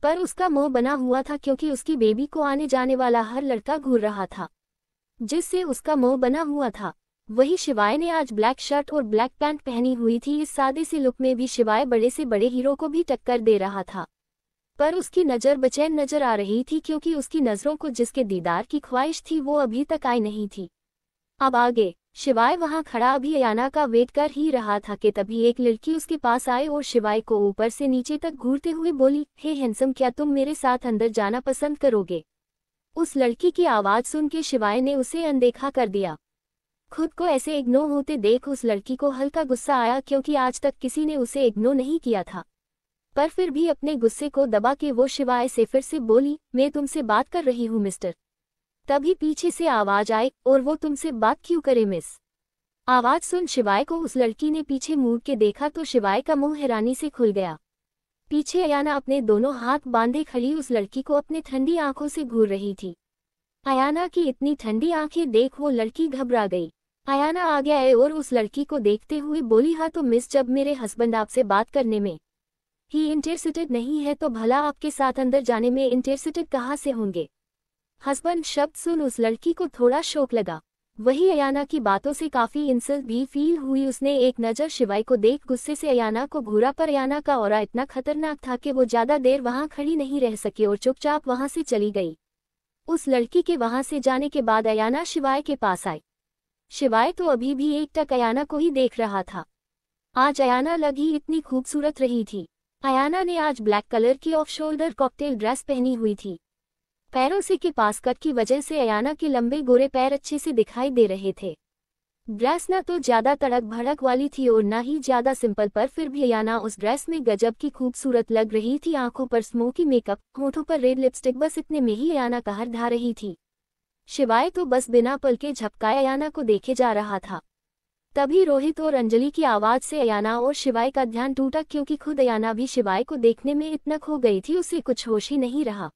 पर उसका मुंह बना हुआ था क्योंकि उसकी बेबी को आने जाने वाला हर लड़का घूर रहा था, जिससे उसका मुंह बना हुआ था। वही शिवाय ने आज ब्लैक शर्ट और ब्लैक पैंट पहनी हुई थी। इस सादे से लुक में भी शिवाय बड़े से बड़े हीरो को भी टक्कर दे रहा था, पर उसकी नज़र बेचैन नजर आ रही थी क्योंकि उसकी नज़रों को जिसके दीदार की ख्वाहिश थी वो अभी तक आई नहीं थी। अब आगे शिवाय वहां खड़ा अभी अयाना का वेट कर ही रहा था कि तभी एक लड़की उसके पास आई और शिवाय को ऊपर से नीचे तक घूरते हुए बोली, हे हैंडसम, क्या तुम मेरे साथ अंदर जाना पसंद करोगे? उस लड़की की आवाज सुन के शिवाय ने उसे अनदेखा कर दिया। खुद को ऐसे इग्नोर होते देख उस लड़की को हल्का गुस्सा आया, क्योंकि आज तक किसी ने उसे इग्नोर नहीं किया था। पर फिर भी अपने गुस्से को दबा के वो शिवाय से फिर से बोली, मैं तुमसे बात कर रही हूँ मिस्टर। तभी पीछे से आवाज आई, और वो तुमसे बात क्यों करे मिस? आवाज सुन शिवाय को उस लड़की ने पीछे मुड़ के देखा तो शिवाय का मुंह हैरानी से खुल गया। पीछे अयाना अपने दोनों हाथ बांधे खड़ी उस लड़की को अपने ठंडी आंखों से घूर रही थी। अयाना की इतनी ठंडी आंखें देख वो लड़की घबरा गई। अयाना आगे आए और उस लड़की को देखते हुए बोली, हाँ तो मिस, जब मेरे हस्बैंड आपसे बात करने में ही इंटरेस्टेड नहीं है तो भला आपके साथ अंदर जाने में इंटरेस्टेड कहाँ से होंगे? हस्बैंड शब्द सुन उस लड़की को थोड़ा शौक लगा। वही अयाना की बातों से काफी इंसल्ट भी फील हुई। उसने एक नज़र शिवाय को देख गुस्से से अयाना को घूरा, पर अयाना का ऑरा इतना खतरनाक था कि वो ज्यादा देर वहां खड़ी नहीं रह सकी और चुपचाप वहां से चली गई। उस लड़की के वहां से जाने के बाद अयाना शिवाय के पास आई। शिवाय तो अभी भी एकटक अयाना को ही देख रहा था। आज अयाना लगी इतनी खूबसूरत रही थी। अयाना ने आज ब्लैक कलर की ऑफ शोल्डर कॉकटेल ड्रेस पहनी हुई थी। पैरों से के पास कट की वजह से अयाना के लंबे गोरे पैर अच्छे से दिखाई दे रहे थे। ड्रेस न तो ज्यादा तड़क भड़क वाली थी और न ही ज्यादा सिंपल, पर फिर भी अयाना उस ड्रेस में गजब की खूबसूरत लग रही थी। आंखों पर स्मोकी मेकअप, होठों पर रेड लिपस्टिक, बस इतने में ही अयाना कहर ढा रही थी। शिवाय तो बस बिना पल के झपकाए अयाना को देखे जा रहा था। तभी रोहित और अंजलि की आवाज से अयाना और शिवाय का ध्यान टूटा, क्योंकि खुद अयाना भी शिवाय को देखने में इतना खो गई थी उसे कुछ होश ही नहीं रहा।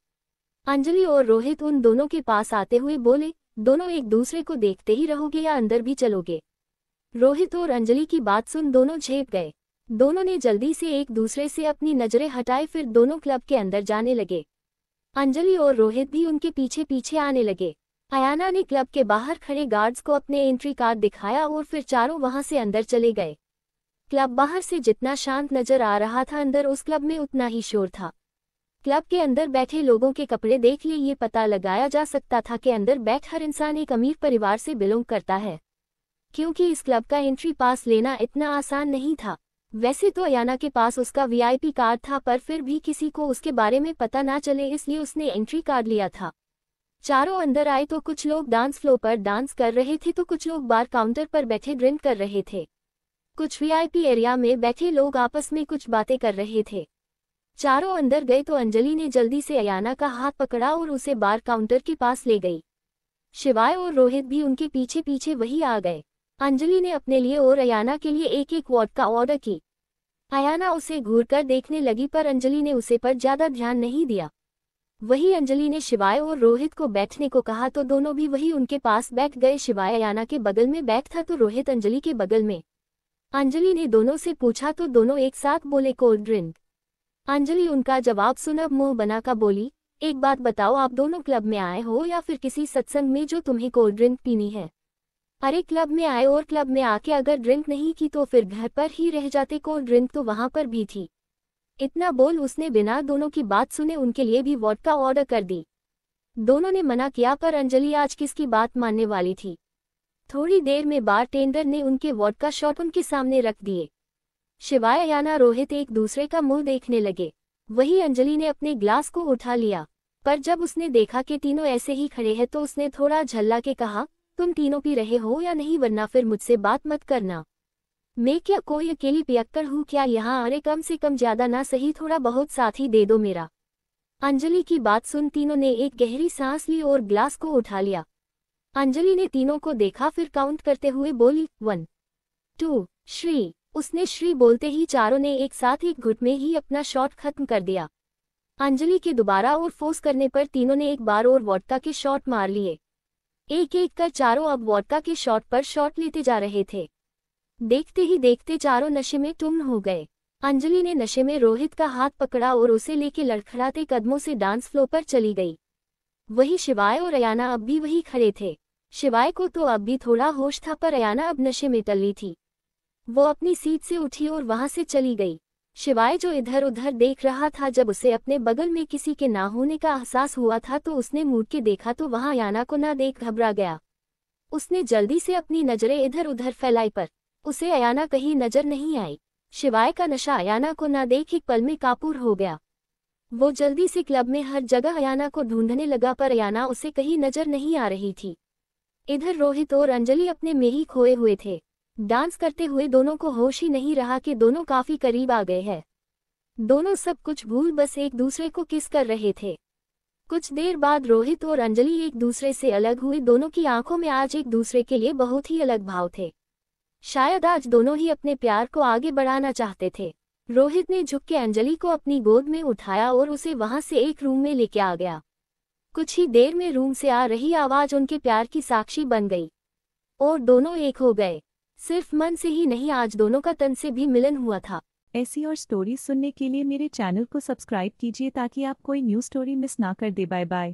अंजलि और रोहित उन दोनों के पास आते हुए बोले, दोनों एक दूसरे को देखते ही रहोगे या अंदर भी चलोगे? रोहित और अंजलि की बात सुन दोनों झेप गए। दोनों ने जल्दी से एक दूसरे से अपनी नजरें हटाए, फिर दोनों क्लब के अंदर जाने लगे। अंजलि और रोहित भी उनके पीछे पीछे आने लगे। अयाना ने क्लब के बाहर खड़े गार्ड्स को अपने एंट्री कार्ड दिखाया और फिर चारों वहां से अंदर चले गए। क्लब बाहर से जितना शांत नजर आ रहा था, अंदर उस क्लब में उतना ही शोर था। क्लब के अंदर बैठे लोगों के कपड़े देख लिए ये पता लगाया जा सकता था कि अंदर बैठ हर इंसान एक अमीर परिवार से बिलोंग करता है, क्योंकि इस क्लब का एंट्री पास लेना इतना आसान नहीं था। वैसे तो अयाना के पास उसका वीआईपी कार्ड था, पर फिर भी किसी को उसके बारे में पता ना चले इसलिए उसने एंट्री कार्ड लिया था। चारों अंदर आए तो कुछ लोग डांस फ्लोर पर डांस कर रहे थे तो कुछ लोग बार काउंटर पर बैठे ड्रिंक कर रहे थे। कुछ वीआईपी एरिया में बैठे लोग आपस में कुछ बातें कर रहे थे। चारों अंदर गए तो अंजलि ने जल्दी से अयाना का हाथ पकड़ा और उसे बार काउंटर के पास ले गई। शिवाय और रोहित भी उनके पीछे पीछे वही आ गए। अंजलि ने अपने लिए और अयाना के लिए एक एक वोडका ऑर्डर की। अयाना उसे घूरकर देखने लगी, पर अंजलि ने उसे पर ज्यादा ध्यान नहीं दिया। वही अंजलि ने शिवाय और रोहित को बैठने को कहा तो दोनों भी वही उनके पास बैठ गए। शिवाय अयाना के बगल में बैठा तो रोहित अंजलि के बगल में। अंजलि ने दोनों से पूछा तो दोनों एक साथ बोले कोल्ड ड्रिंक। अंजलि उनका जवाब सुन अब मुंह बनाकर बोली, एक बात बताओ, आप दोनों क्लब में आए हो या फिर किसी सत्संग में जो तुम्हें कोल्ड ड्रिंक पीनी है? अरे क्लब में आए और क्लब में आके अगर ड्रिंक नहीं की तो फिर घर पर ही रह जाते, कोल्ड ड्रिंक तो वहां पर भी थी। इतना बोल उसने बिना दोनों की बात सुने उनके लिए भी वोडका ऑर्डर कर दी। दोनों ने मना किया, पर अंजलि आज किसकी बात मानने वाली थी। थोड़ी देर में बारटेंडर ने उनके वोडका शॉट उनके सामने रख दिए। शिवाय अयाना रोहित एक दूसरे का मुंह देखने लगे। वही अंजलि ने अपने ग्लास को उठा लिया, पर जब उसने देखा कि तीनों ऐसे ही खड़े हैं तो उसने थोड़ा झल्ला के कहा, तुम तीनों पी रहे हो या नहीं, वरना फिर मुझसे बात मत करना। मैं क्या कोई अकेली पियक्कड़ हूँ क्या यहाँ? अरे कम से कम ज्यादा ना सही थोड़ा बहुत साथ ही दे दो मेरा। अंजलि की बात सुन तीनों ने एक गहरी सांस ली और ग्लास को उठा लिया। अंजलि ने तीनों को देखा, फिर काउंट करते हुए बोली, 1 2 3। उसने श्री बोलते ही चारों ने एक साथ एक घुट में ही अपना शॉट खत्म कर दिया। अंजलि के दोबारा और फोर्स करने पर तीनों ने एक बार और वोडका के शॉट मार लिए। एक एक कर चारों अब वोडका के शॉट पर शॉट लेते जा रहे थे। देखते ही देखते चारों नशे में टुन्न हो गए। अंजलि ने नशे में रोहित का हाथ पकड़ा और उसे लेके लड़खड़ाते कदमों से डांस फ्लोर पर चली गई। वही शिवाय और अयाना अब भी वही खड़े थे। शिवाय को तो अब भी थोड़ा होश था, पर अयाना अब नशे में टल्ली थी। वो अपनी सीट से उठी और वहां से चली गई। शिवाय जो इधर उधर देख रहा था, जब उसे अपने बगल में किसी के ना होने का एहसास हुआ था तो उसने मुड़ के देखा तो वहां अयाना को ना देख घबरा गया। उसने जल्दी से अपनी नजरें इधर उधर फैलाई, पर उसे अयाना कहीं नजर नहीं आई। शिवाय का नशा अयाना को ना देख एक पल में कापूर हो गया। वो जल्दी से क्लब में हर जगह अयाना को ढूंढने लगा, पर अयाना उसे कहीं नजर नहीं आ रही थी। इधर रोहित और अंजलि अपने में ही खोए हुए थे। डांस करते हुए दोनों को होश ही नहीं रहा कि दोनों काफी करीब आ गए हैं। दोनों सब कुछ भूल बस एक दूसरे को किस कर रहे थे। कुछ देर बाद रोहित और अंजलि एक दूसरे से अलग हुए। दोनों की आंखों में आज एक दूसरे के लिए बहुत ही अलग भाव थे। शायद आज दोनों ही अपने प्यार को आगे बढ़ाना चाहते थे। रोहित ने झुक के अंजलि को अपनी गोद में उठाया और उसे वहां से एक रूम में लेके आ गया। कुछ ही देर में रूम से आ रही आवाज उनके प्यार की साक्षी बन गई और दोनों एक हो गए। सिर्फ मन से ही नहीं, आज दोनों का तन से भी मिलन हुआ था। ऐसी और स्टोरी सुनने के लिए मेरे चैनल को सब्सक्राइब कीजिए ताकि आप कोई न्यू स्टोरी मिस ना कर दे। Bye bye.